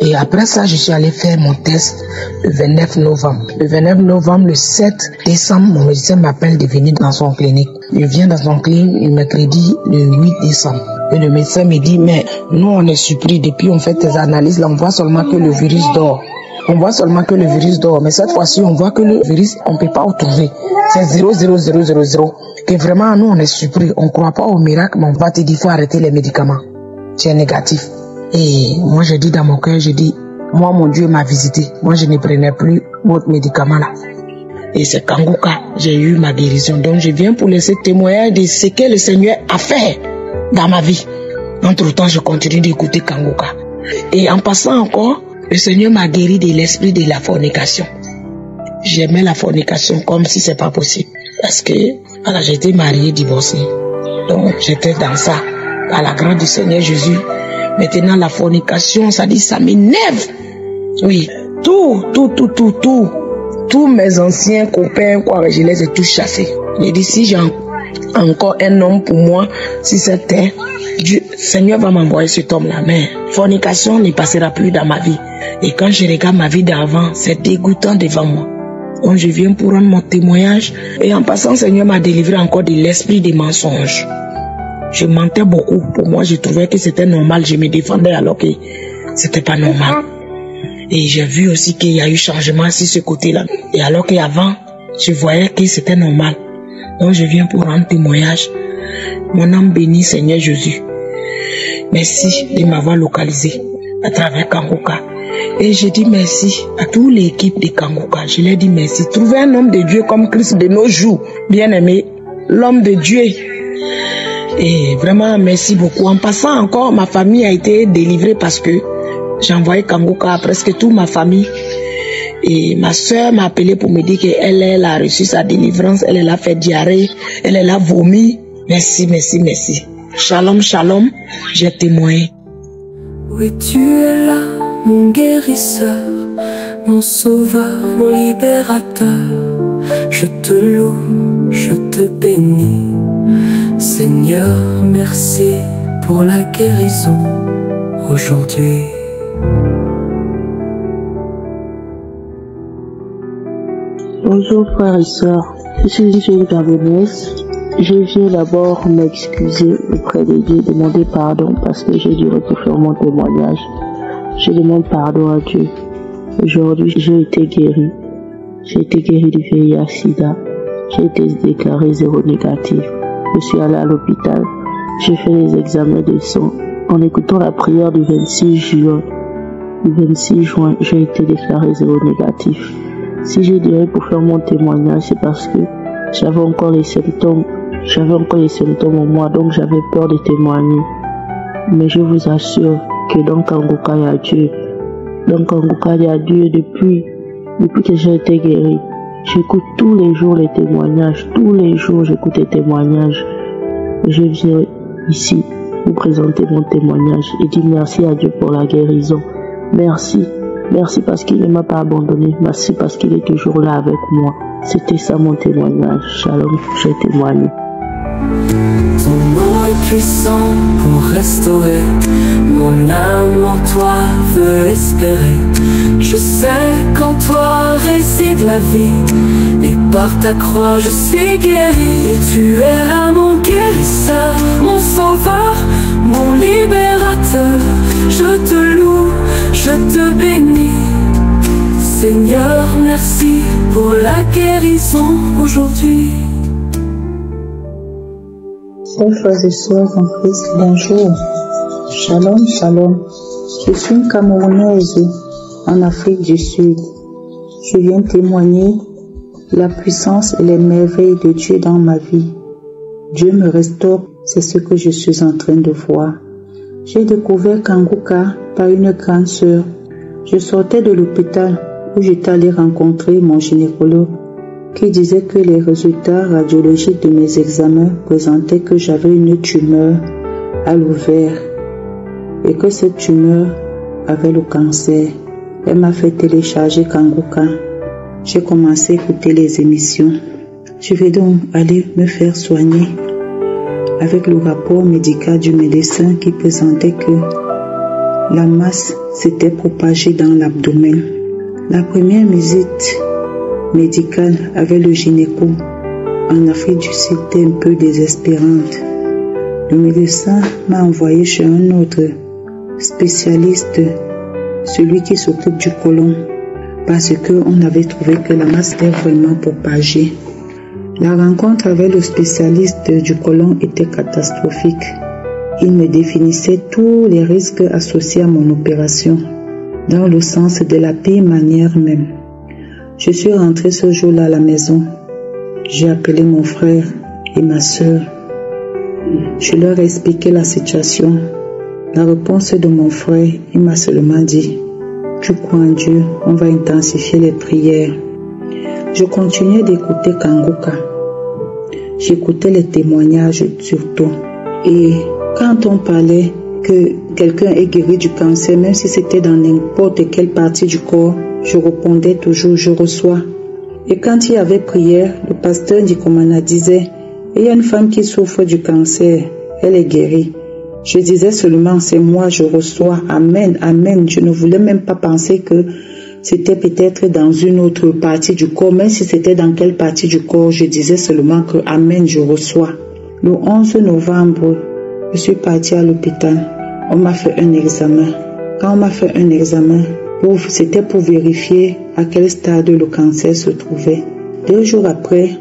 Et après ça, je suis allé faire mon test le 29 novembre. Le 29 novembre, le 7 décembre, mon médecin m'appelle de venir dans son clinique. Je viens dans son clinique le mercredi, le 8 décembre. Et le médecin me dit, mais nous, on est surpris. Depuis, on fait tes analyses, là, on voit seulement que le virus dort. On voit seulement que le virus dort. Mais cette fois-ci, on voit que le virus, on ne peut pas le trouver. C'est 00000. Que vraiment, nous, on est surpris. On ne croit pas au miracle, mais on va te dire, il faut arrêter les médicaments. Tu es négatif. Et moi, je dis dans mon cœur, je dis, moi, mon Dieu m'a visité. Moi, je ne prenais plus votre médicament là. Et c'est Kangoka, j'ai eu ma guérison. Donc, je viens pour laisser témoigner de ce que le Seigneur a fait dans ma vie. Entre-temps, je continue d'écouter Kangoka. Et en passant encore, le Seigneur m'a guéri de l'esprit de la fornication. J'aimais la fornication comme si c'est pas possible. Parce que, voilà, j'étais mariée, divorcée. Donc, j'étais dans ça. À la grâce du Seigneur Jésus. Maintenant, la fornication, ça dit, ça m'énerve. Oui, tous mes anciens copains, quoi, je les ai tous chassés. J'ai dit, si j'ai encore un homme pour moi, si c'était Dieu, Seigneur va m'envoyer cet homme-là. Mais fornication ne passera plus dans ma vie. Et quand je regarde ma vie d'avant, c'est dégoûtant devant moi. Donc, je viens pour rendre mon témoignage. Et en passant, Seigneur m'a délivré encore de l'esprit des mensonges. Je mentais beaucoup. Pour moi, je trouvais que c'était normal. Je me défendais alors que c'était pas normal. Et j'ai vu aussi qu'il y a eu changement sur ce côté-là. Et alors qu'avant, je voyais que c'était normal. Donc, je viens pour rendre témoignage. Mon âme bénit, Seigneur Jésus. Merci de m'avoir localisé à travers Kangoka. Et je dis merci à toute l'équipe de Kangoka. Je leur dis merci. Trouver un homme de Dieu comme Christ de nos jours, bien aimé, l'homme de Dieu. Et vraiment, merci beaucoup. En passant encore, ma famille a été délivrée parce que j'ai envoyé Kangoka à presque toute ma famille. Et ma soeur m'a appelé pour me dire qu'elle a reçu sa délivrance, elle a fait diarrhée, elle a vomi. Merci, merci, merci. Shalom, shalom, j'ai témoigné. Oui, tu es là, mon guérisseur, mon sauveur, mon libérateur. Je te loue, je te bénis. Seigneur, merci pour la guérison aujourd'hui. Bonjour frères et sœurs, je suis une Gabonaise. Je viens d'abord m'excuser auprès de Dieu, demander pardon parce que j'ai dû faire mon témoignage. Je demande pardon à Dieu. Aujourd'hui, j'ai été guéri. J'ai été guéri du VIH/SIDA. J'ai été déclaré zéro négatif. Je suis allé à l'hôpital. J'ai fait les examens de sang. En écoutant la prière du 26 juin, j'ai été déclaré zéro négatif. Si je dirais pour faire mon témoignage, c'est parce que j'avais encore les symptômes. J'avais encore les symptômes en moi, donc j'avais peur de témoigner. Mais je vous assure que dans Kangoka, il y a Dieu. Dans Kangoka, il y a Dieu depuis que j'ai été guéri. J'écoute tous les jours les témoignages. Tous les jours, j'écoute les témoignages. Je viens ici vous présenter mon témoignage et dire merci à Dieu pour la guérison. Merci. Merci parce qu'il ne m'a pas abandonné. Merci parce qu'il est toujours là avec moi. C'était ça mon témoignage. Shalom, j'ai témoigné. Ton nom est puissant pour restaurer mon âme en toi veut espérer. Je sais qu'en toi réside la vie, et par ta croix je suis guéri. Et tu es là mon guérisseur, mon sauveur, mon libérateur. Je te loue, je te bénis. Seigneur, merci pour la guérison aujourd'hui. Chers frères et sœurs en Christ, bonjour. Shalom, shalom. Je suis une Camerounaise en Afrique du Sud. Je viens témoigner la puissance et les merveilles de Dieu dans ma vie. Dieu me restaure, c'est ce que je suis en train de voir. J'ai découvert Kanguka par une grande sœur. Je sortais de l'hôpital où j'étais allée rencontrer mon gynécologue qui disait que les résultats radiologiques de mes examens présentaient que j'avais une tumeur à l'ovaire et que cette tumeur avait le cancer. Elle m'a fait télécharger Kanguka. J'ai commencé à écouter les émissions. Je vais donc aller me faire soigner avec le rapport médical du médecin qui présentait que la masse s'était propagée dans l'abdomen. La première visite médicale avec le gynéco en Afrique du Sud était un peu désespérante. Le médecin m'a envoyé chez un autre spécialiste, celui qui s'occupe du côlon, parce qu'on avait trouvé que la masse était vraiment propagée. La rencontre avec le spécialiste du côlon était catastrophique. Il me définissait tous les risques associés à mon opération, dans le sens de la pire manière même. Je suis rentrée ce jour-là à la maison. J'ai appelé mon frère et ma soeur. Je leur ai expliqué la situation. La réponse de mon frère, il m'a seulement dit « Tu crois en Dieu, on va intensifier les prières ». Je continuais d'écouter Kanguka. J'écoutais les témoignages surtout. Et quand on parlait que quelqu'un est guéri du cancer, même si c'était dans n'importe quelle partie du corps, je répondais toujours, je reçois. Et quand il y avait prière, le pasteur Ndikumana disait, il y a une femme qui souffre du cancer, elle est guérie. Je disais seulement, c'est moi, je reçois, amen, amen. Je ne voulais même pas penser que c'était peut-être dans une autre partie du corps, même si c'était dans quelle partie du corps, je disais seulement que amen, je reçois. Le 11 novembre, je suis partie à l'hôpital. On m'a fait un examen. Quand on m'a fait un examen, c'était pour vérifier à quel stade le cancer se trouvait. 2 jours après,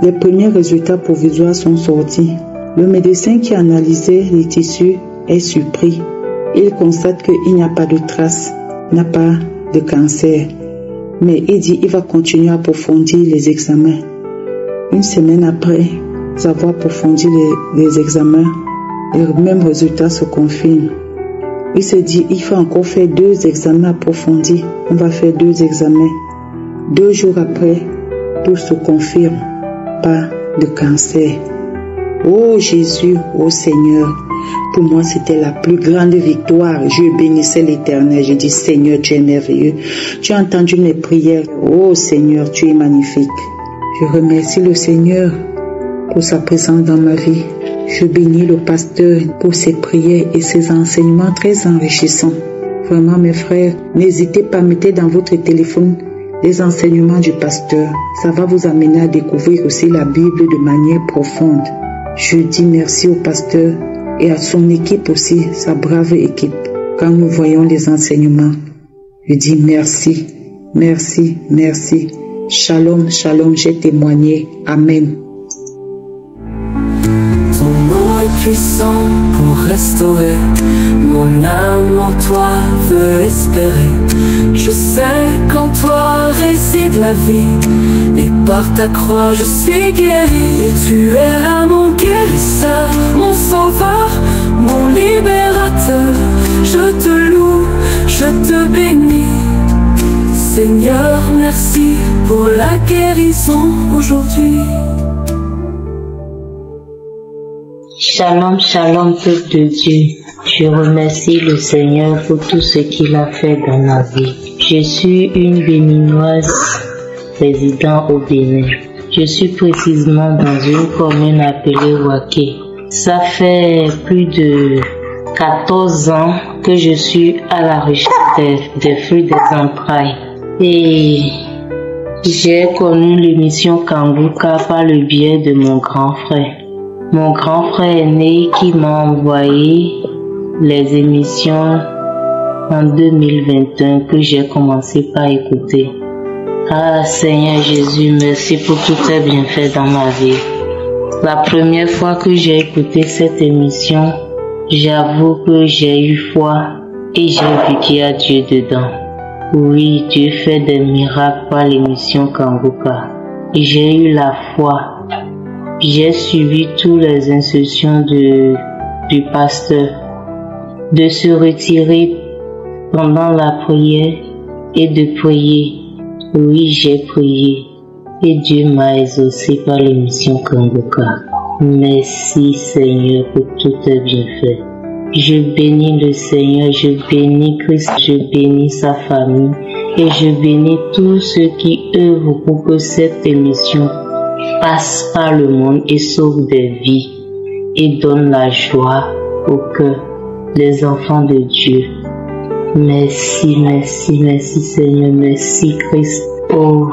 les premiers résultats provisoires sont sortis. Le médecin qui a analysé les tissus est surpris. Il constate qu'il n'y a pas de traces, il n'y a pas de cancer. Mais il dit qu'il va continuer à approfondir les examens. Une semaine après avoir approfondi les examens, les mêmes résultats se confirment. Il se dit, il faut encore faire 2 examens approfondis. On va faire 2 examens. 2 jours après, tout se confirme. Pas de cancer. Oh Jésus, oh Seigneur, pour moi c'était la plus grande victoire. Je bénissais l'Éternel. Je dis, Seigneur, tu es merveilleux. Tu as entendu mes prières. Oh Seigneur, tu es magnifique. Je remercie le Seigneur pour sa présence dans ma vie. Je bénis le pasteur pour ses prières et ses enseignements très enrichissants. Vraiment mes frères, n'hésitez pas à mettre dans votre téléphone les enseignements du pasteur. Ça va vous amener à découvrir aussi la Bible de manière profonde. Je dis merci au pasteur et à son équipe aussi, sa brave équipe. Quand nous voyons les enseignements, je dis merci, merci, merci. Shalom, shalom, j'ai témoigné. Amen. Puissant pour restaurer mon âme en toi veut espérer. Je sais qu'en toi réside la vie, et par ta croix je suis guéri. Et tu es là mon guérisseur, mon sauveur, mon libérateur. Je te loue, je te bénis. Seigneur, merci pour la guérison aujourd'hui. Shalom, shalom, peuple de Dieu. Je remercie le Seigneur pour tout ce qu'il a fait dans ma vie. Je suis une béninoise résidant au Bénin. Je suis précisément dans une commune appelée Waké. Ça fait plus de 14 ans que je suis à la recherche des fruits des entrailles. Et j'ai connu l'émission Kanguka par le biais de mon grand frère. Mon grand frère aîné qui m'a envoyé les émissions en 2021 que j'ai commencé par écouter. Ah Seigneur Jésus, merci pour tous tes bienfaits dans ma vie. La première fois que j'ai écouté cette émission, j'avoue que j'ai eu foi et j'ai vu qu'il y a Dieu dedans. Oui, Dieu fait des miracles par l'émission Kanguka. J'ai eu la foi. J'ai suivi toutes les instructions du pasteur de se retirer pendant la prière et de prier. Oui, j'ai prié et Dieu m'a exaucé par l'émission Kanguka. Merci Seigneur pour tous tes bienfaits. Je bénis le Seigneur, je bénis Christ, je bénis sa famille et je bénis tous ceux qui œuvrent pour que cette émission passe par le monde et sauve des vies et donne la joie au cœur des enfants de Dieu. Merci, merci, merci Seigneur, merci Christ. Ô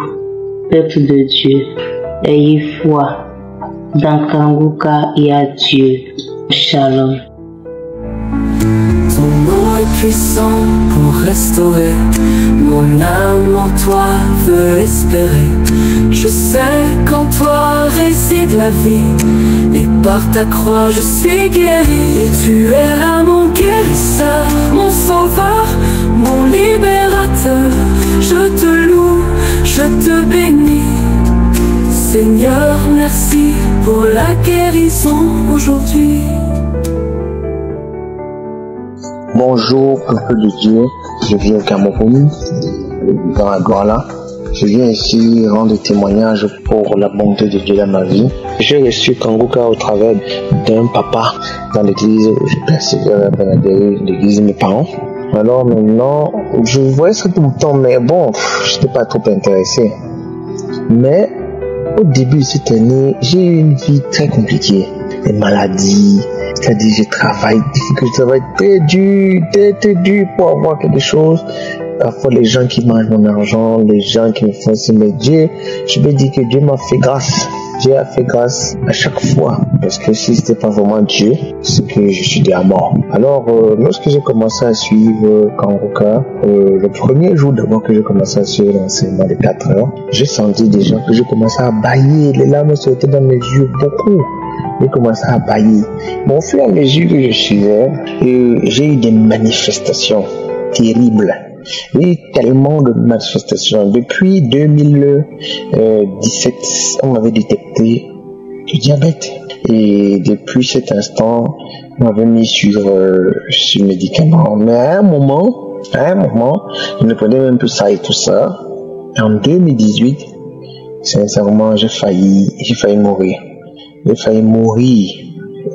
peuple de Dieu, ayez foi dans Kanguka et à Dieu. Shalom. Ton nom est puissant pour restaurer. Mon âme en toi veut espérer. Je sais qu'en toi réside la vie, et par ta croix je suis guéri. Et tu es là mon guérisseur, mon sauveur, mon libérateur. Je te loue, je te bénis. Seigneur, merci pour la guérison aujourd'hui. Bonjour, peuple de Dieu, je viens au Cameroun, dans la Douala. Je viens ici rendre témoignage pour la bonté de Dieu dans ma vie. J'ai reçu Kanguka au travers d'un papa dans l'église où je persévère, dans l'église de mes parents. Alors maintenant, je voyais ça tout le temps, mais bon, je n'étais pas trop intéressé. Mais au début de cette année, j'ai eu une vie très compliquée. Les maladies, c'est-à-dire je travaille très dur pour avoir quelque chose. Parfois les gens qui mangent mon argent, les gens qui me font ci, mais Dieu, je peux dire que Dieu m'a fait grâce. Dieu a fait grâce à chaque fois, parce que si c'était pas vraiment Dieu, c'est que je suis déjà mort. Alors, lorsque j'ai commencé à suivre Kanguka, le premier jour d'abord que j'ai commencé à suivre l'enseignement de 4 heures, j'ai senti déjà que je commençais à bâiller, les larmes sortaient dans mes yeux beaucoup. J'ai commencé à bâiller. Mais au fur et à mesure que je suivais, j'ai eu des manifestations terribles. Il y a eu tellement de manifestations. Depuis 2017, on m'avait détecté du diabète. Et depuis cet instant, on m'avait mis sur médicaments. Mais à un moment, je ne prenais même plus ça et tout ça. En 2018, sincèrement, j'ai failli mourir. J'ai failli mourir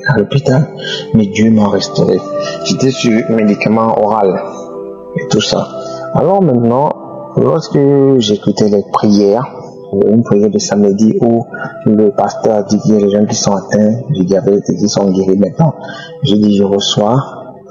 à l'hôpital, mais Dieu m'a restauré. J'étais sur médicaments oraux et tout ça. Alors maintenant, lorsque j'écoutais les prières, une prière de samedi où le pasteur a dit qu'il y a des gens qui sont atteints du diabète et qui sont guéris maintenant, j'ai dit je reçois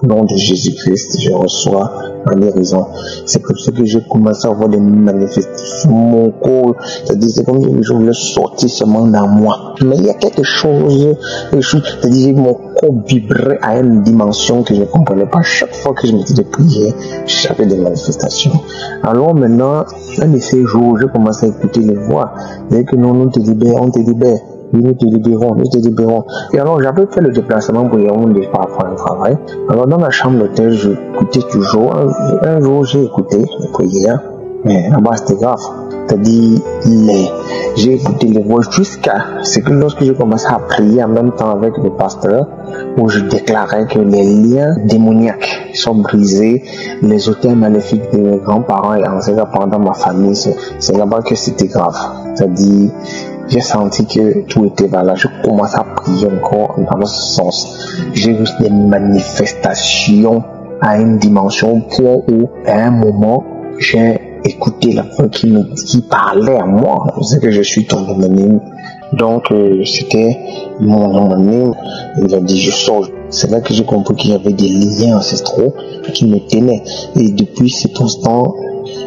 au nom de Jésus-Christ, je reçois ma guérison. C'est comme ça que j'ai commencé à avoir des manifestations. Mon corps, c'est-à-dire c'est comme si je voulais sortir seulement dans moi. Mais il y a quelque chose, c'est-à-dire mon corps vibrait à une dimension que je ne comprenais pas. Chaque fois que je me disais de prier, j'avais des manifestations. Alors maintenant, un de ces jours, je commence à écouter les voix. Dès que nous te libérons, on te libère. Nous te libérons. Et alors j'avais fait le déplacement pour Yaoundé par rapport à un travail. Alors dans la chambre d'hôtel, j'écoutais toujours. Un jour, j'ai écouté les prières, mais là-bas c'était grave. C'est-à-dire, j'ai écouté les voix jusqu'à ce que lorsque j'ai commencé à prier en même temps avec le pasteur, où je déclarais que les liens démoniaques sont brisés, les hôtels maléfiques de mes grands-parents et ancêtres pendant ma famille, c'est là-bas que c'était grave. C'est-à-dire, j'ai senti que tout était valable. Je commençais à prier encore dans ce sens. J'ai vu des manifestations à une dimension où, à un moment, j'ai écouté la voix qui parlait à moi. C'est que je suis tombé Donc c'était mon année, il a dit je sors. C'est là que j'ai compris qu'il y avait des liens ancestraux qui me tenaient. Et depuis cet instant,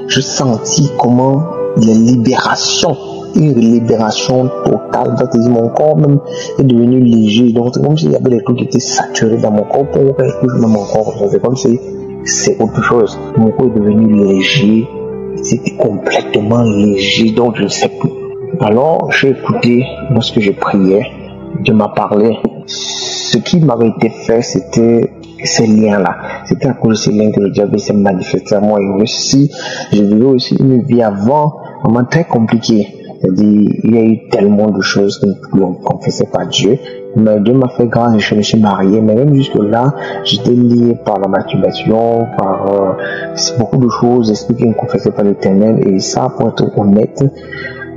je sentis comment la libération, une libération totale, c'est-à-dire mon corps même est devenu léger. Donc c'est comme s'il y avait des trucs qui étaient saturés dans mon corps pour quelque dans mon corps. C'est comme si c'est autre chose. Mon corps est devenu léger, c'était complètement léger, donc je ne sais plus. Alors j'ai écouté lorsque je priais, Dieu m'a parlé. Ce qui m'avait été fait, c'était ces liens-là. C'était à cause de ces liens que le diable s'est manifesté à moi. Et aussi, j'ai vécu aussi une vie avant, vraiment très compliquée. C'est-à-dire, il y a eu tellement de choses que l'on ne confessait pas Dieu. Mais Dieu m'a fait grâce et je me suis marié. Mais même jusque-là, j'étais lié par la masturbation, par beaucoup de choses, esprit qui ne confessait pas l'Éternel. Et ça, pour être honnête,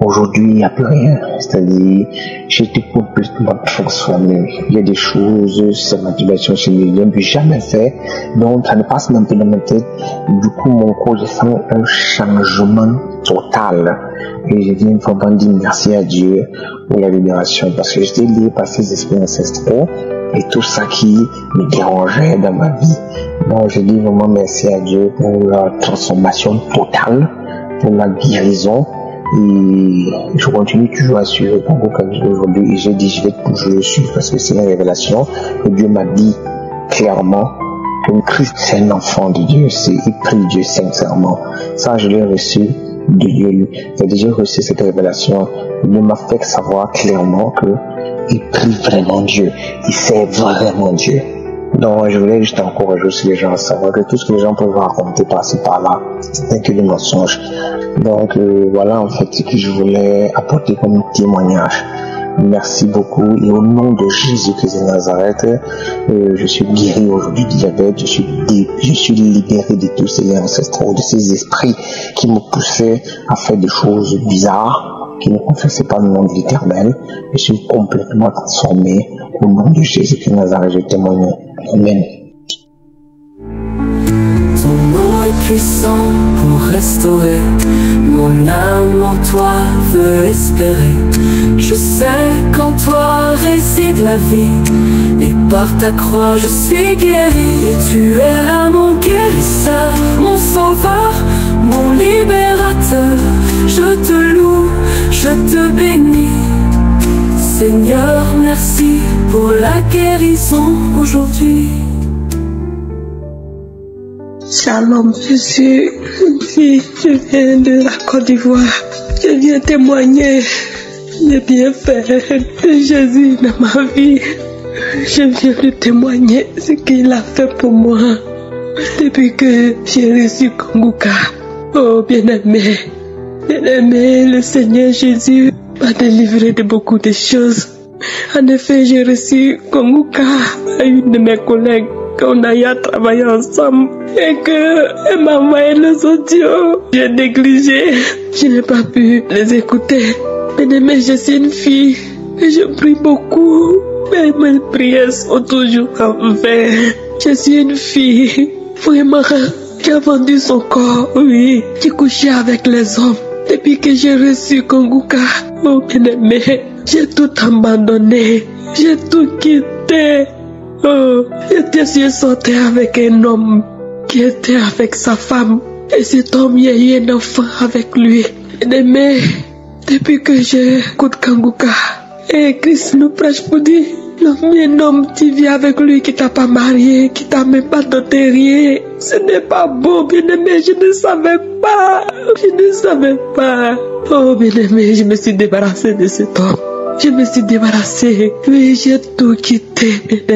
aujourd'hui, il n'y a plus rien. C'est-à-dire, j'ai été complètement transformé. Il y a des choses, cette masturbation chez les liens, que j'ai jamais fait. Donc, ça ne passe même plus dans ma tête. Du coup, mon corps, j'ai fait un changement total. Et j'ai dit une fois, dire merci à Dieu pour la libération. Parce que j'étais lié par ces esprits ancestraux et tout ça qui me dérangeait dans ma vie. Donc, j'ai dit vraiment merci à Dieu pour la transformation totale, pour la guérison. Et je continue toujours à suivre le Congo aujourd'hui. Et j'ai dit, je vais toujours le suivre parce que c'est une révélation. Et Dieu m'a dit clairement que Christ, c'est un enfant de Dieu. Il prie Dieu sincèrement. Ça, je l'ai reçu de Dieu. J'ai déjà reçu cette révélation. Dieu m'a fait savoir clairement qu'il prie vraiment Dieu. Il sait vraiment Dieu. Donc, je voulais juste encourager aussi les gens à savoir que tout ce que les gens peuvent raconter par-ci par-là, c'est que des mensonges. Donc, voilà en fait ce que je voulais apporter comme témoignage. Merci beaucoup. Et au nom de Jésus-Christ de Nazareth, je suis guéri aujourd'hui du diabète. Je suis libéré de tous ces liens ancestraux, de ces esprits qui me poussaient à faire des choses bizarres, qui ne confessaient pas le nom de l'Éternel. Je suis complètement transformé. Au nom de Jésus-Christ de Nazareth, je témoigne. Amen. Ton nom est puissant pour restaurer. Mon âme en toi veut espérer. Je sais qu'en toi réside la vie. Et par ta croix je suis guéri. Et tu es là mon guérisseur, mon sauveur, mon libérateur. Je te loue, je te bénis. Seigneur, merci pour la guérison aujourd'hui. Shalom, je suis une fille, je viens de la Côte d'Ivoire. Je viens témoigner les bienfaits de Jésus dans ma vie. Je viens de témoigner ce qu'il a fait pour moi depuis que j'ai reçu Kanguka. Oh bien-aimé, le Seigneur Jésus m'a délivré de beaucoup de choses. En effet, j'ai reçu Kanguka à une de mes collègues qu'on a eu à travailler ensemble et qu'elle m'a envoyé les audios. J'ai négligé, je n'ai pas pu les écouter. Mais je suis une fille et je prie beaucoup, mais mes prières sont toujours en vain. Je suis une fille, vraiment, qui a vendu son corps, oui, qui couchait avec les hommes. Depuis que j'ai reçu Kanguka, oh bien-aimé, j'ai tout abandonné, j'ai tout quitté. Oh, je suis sorti avec un homme qui était avec sa femme. Et cet homme, il y a eu un enfant avec lui. Mais depuis que j'écoute Kanguka, et Christ nous prêche pour dire, un homme qui vit avec lui, qui t'a pas marié, qui t'a même pas doté rien, ce n'est pas beau, bien-aimé, je ne savais pas. Oh, bien-aimé, je me suis débarrassée de cet homme. Je me suis débarrassée. Oui, j'ai tout quitté,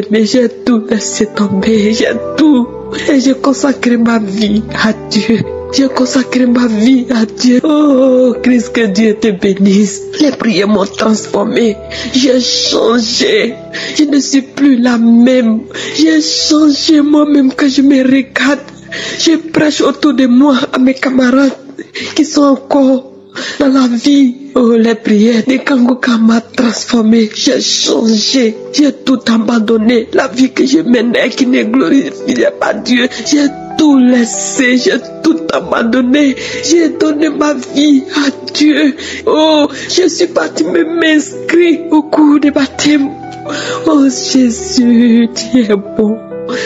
mais j'ai tout laissé tomber. J'ai tout. Et j'ai consacré ma vie à Dieu. J'ai consacré ma vie à Dieu. Oh, Christ, que Dieu te bénisse. Les prières m'ont transformé. J'ai changé. Je ne suis plus la même. J'ai changé moi-même quand je me regarde. Je prêche autour de moi à mes camarades qui sont encore dans la vie. Oh, les prières de Kanguka m'a transformé. J'ai changé. J'ai tout abandonné. La vie que je menais qui ne glorifiait pas Dieu. J'ai tout tout laissé, j'ai tout abandonné. J'ai donné ma vie à Dieu. Oh, je suis parti m'inscrire au cours des baptêmes. Oh Jésus, tu es bon.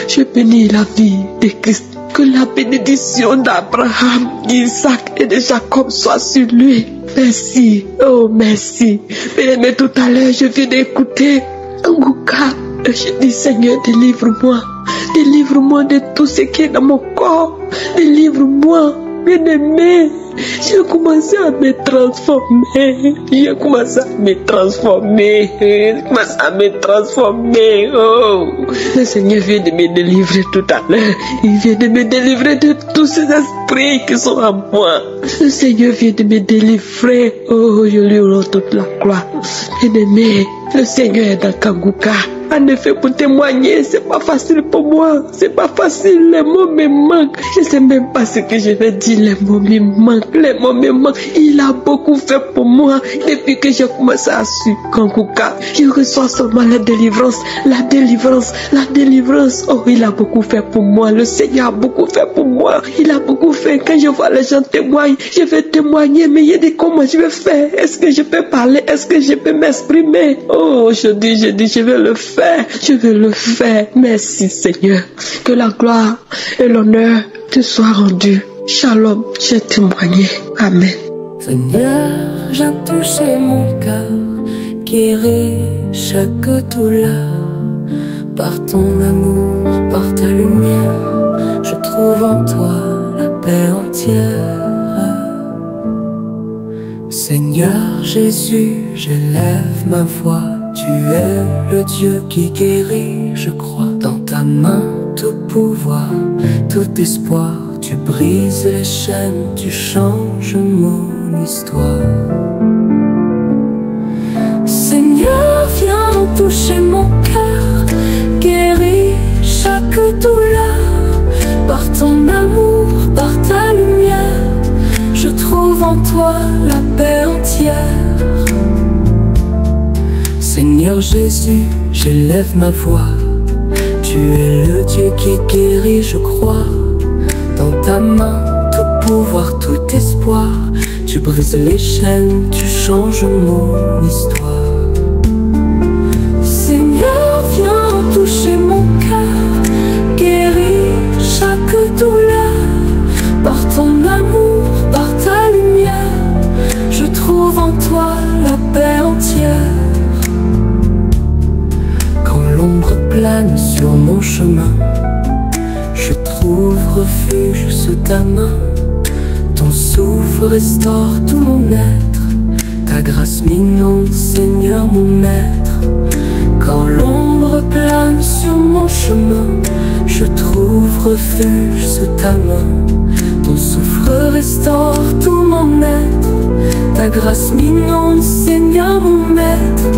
Je bénis la vie de Christ. Que la bénédiction d'Abraham, d'Isaac et de Jacob soit sur lui. Merci, oh merci. Mais tout à l'heure, je viens d'écouter Kanguka. Je dis Seigneur, délivre-moi. Délivre-moi de tout ce qui est dans mon corps. Délivre-moi, bien-aimé. J'ai commencé à me transformer. J'ai commencé à me transformer. Oh, le Seigneur vient de me délivrer tout à l'heure. Il vient de me délivrer de tous ces esprits qui sont en moi. Le Seigneur vient de me délivrer. Oh, je lui rends toute la gloire. Bien-aimé, le Seigneur est dans Kanguka. En effet, pour témoigner, c'est pas facile pour moi. C'est pas facile. Les mots me manquent. Je sais même pas ce que je vais dire. Les mots me manquent. Les mots me manquent. Il a beaucoup fait pour moi. Depuis que j'ai commencé à suivre Kanguka, je reçois seulement la délivrance. La délivrance. La délivrance. Oh, il a beaucoup fait pour moi. Le Seigneur a beaucoup fait pour moi. Il a beaucoup fait. Quand je vois les gens témoigner, je vais témoigner. Mais il dit comment je vais faire? Est-ce que je peux parler? Est-ce que je peux m'exprimer? Oh, je dis, je vais le faire. Je vais le faire. Merci Seigneur. Que la gloire et l'honneur te soient rendus. Shalom, j'ai témoigné. Amen. Seigneur, j'ai touché mon cœur, guéri chaque douleur. Par ton amour, par ta lumière, je trouve en toi la paix entière. Seigneur Jésus, j'élève ma voix. Tu es le Dieu qui guérit, je crois. Dans ta main, tout pouvoir, tout espoir. Tu brises les chaînes, tu changes mon histoire. Seigneur, viens toucher mon cœur, guéris chaque douleur. Par ton amour, par ta lumière, je trouve en toi la paix entière. Seigneur Jésus, j'élève ma voix. Tu es le Dieu qui guérit, je crois. Dans ta main, tout pouvoir, tout espoir. Tu brises les chaînes, tu changes mon histoire. Seigneur, viens toucher mon cœur, guéris chaque douleur. Par ton amour, par ta lumière, je trouve en toi la paix entière. L'ombre plane sur mon chemin, je trouve refuge sous ta main. Ton souffle restaure tout mon être. Ta grâce m'inonde, Seigneur mon maître. Quand l'ombre plane sur mon chemin, je trouve refuge sous ta main. Ton souffle restaure tout mon être. Ta grâce m'inonde, Seigneur mon maître.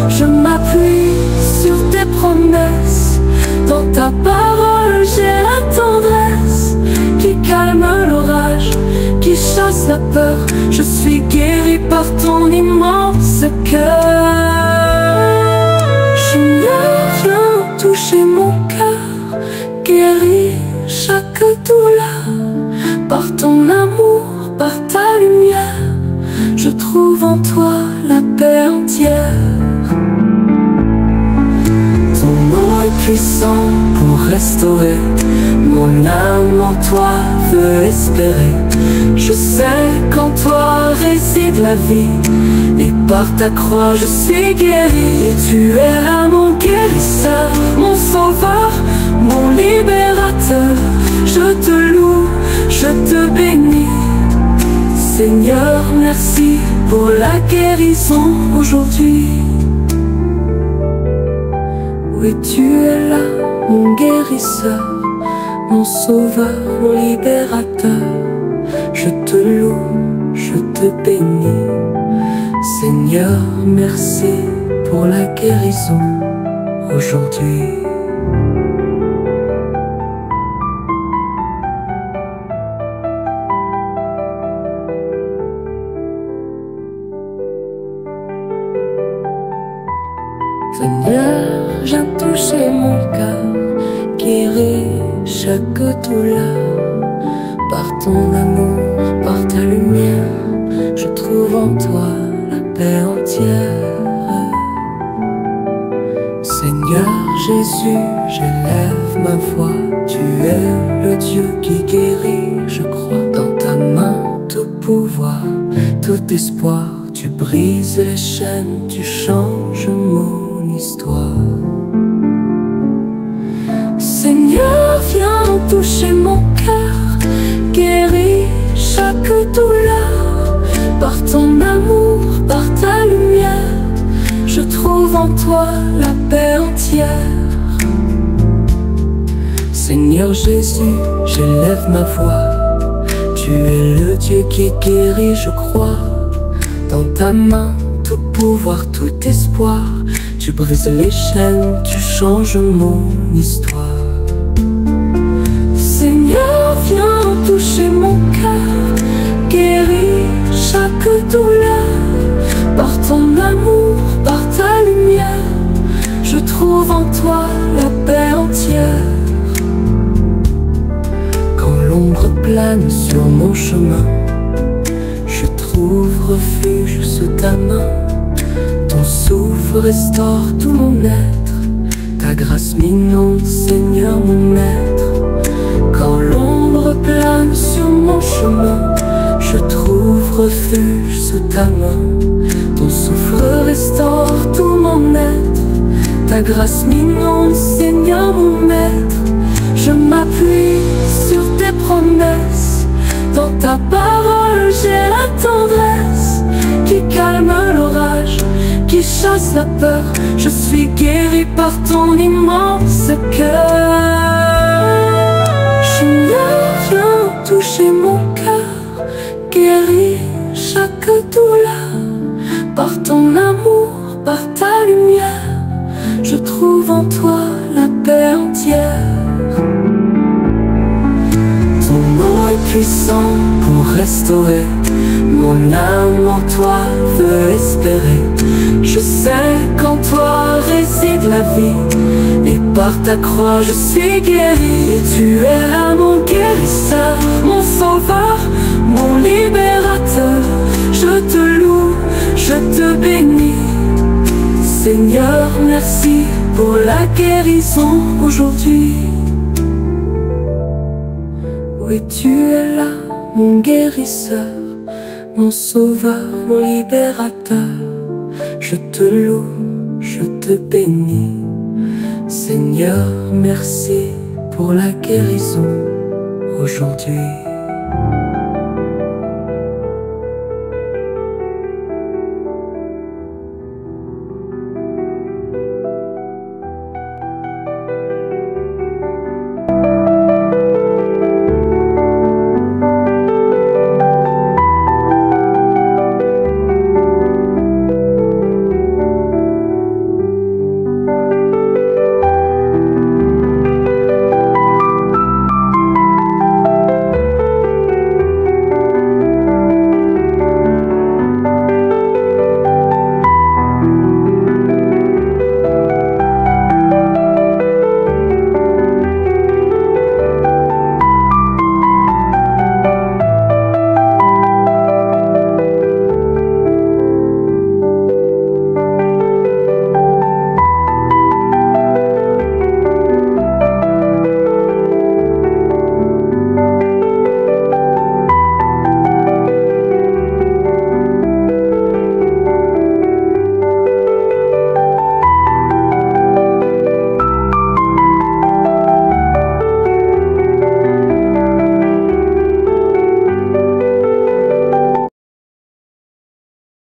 Je m'appuie sur tes promesses. Dans ta parole j'ai la tendresse qui calme l'orage, qui chasse la peur. Je suis guéri par ton immense cœur. Seigneur, viens toucher mon cœur, guéris chaque douleur. Par ton amour, par ta lumière, je trouve en toi la paix entière. Ton nom est puissant pour restaurer. Mon âme en toi veut espérer. Je sais qu'en toi réside la vie, et par ta croix je suis guéri. Et tu es là mon guérisseur, mon sauveur, mon libérateur. Je te loue, je te bénis. Seigneur, merci pour la guérison aujourd'hui. Oui, tu es là, mon guérisseur, mon sauveur, mon libérateur. Je te loue, je te bénis. Seigneur, merci pour la guérison aujourd'hui. Seigneur, j'ai touché mon cœur, guéri chaque douleur. ton amour, par ta lumière, je trouve en toi la paix entière. Seigneur Jésus, j'élève ma voix, tu es le Dieu qui guérit, je crois. Dans ta main tout pouvoir, tout espoir, tu brises les chaînes, tu changes mon histoire. Seigneur, viens toucher mon cœur, guéris chaque douleur. Par ton amour, par ta lumière, je trouve en toi la paix entière. Seigneur Jésus, j'élève ma voix, tu es le Dieu qui guérit, je crois. Dans ta main, tout pouvoir, tout espoir, tu brises les chaînes, tu changes mon histoire. Seigneur, viens toucher mon cœur, guéris chaque douleur. Par ton amour, par ta lumière, je trouve en toi la paix entière. Quand l'ombre plane sur mon chemin, je trouve refuge sous ta main. Ton souffle restaure tout mon être, ta grâce m'inonde, Seigneur mon maître. Quand l'ombre plane sur mon chemin, je trouve refuge sous ta main. Ton souffle restaure tout mon être, ta grâce m'inonde, Seigneur mon maître. Je m'appuie sur tes promesses, dans ta parole j'ai la tendresse qui calme l'orage, qui chasse la peur. Je suis guéri par ton immense cœur. Seigneur, viens toucher mon cœur, guéris chaque douleur. Par ton amour, par ta lumière, je trouve en toi la paix entière. Ton nom est puissant pour restaurer, mon âme en toi veut espérer. Je sais qu'en toi réside la vie, et par ta croix je suis guéri. Tu es là mon guérisseur, mon sauveur, mon libérateur. Je te loue, je te bénis. Seigneur, merci pour la guérison aujourd'hui. Oui, tu es là, mon guérisseur, mon sauveur, mon libérateur. Je te loue, je te bénis. Seigneur, merci pour la guérison aujourd'hui.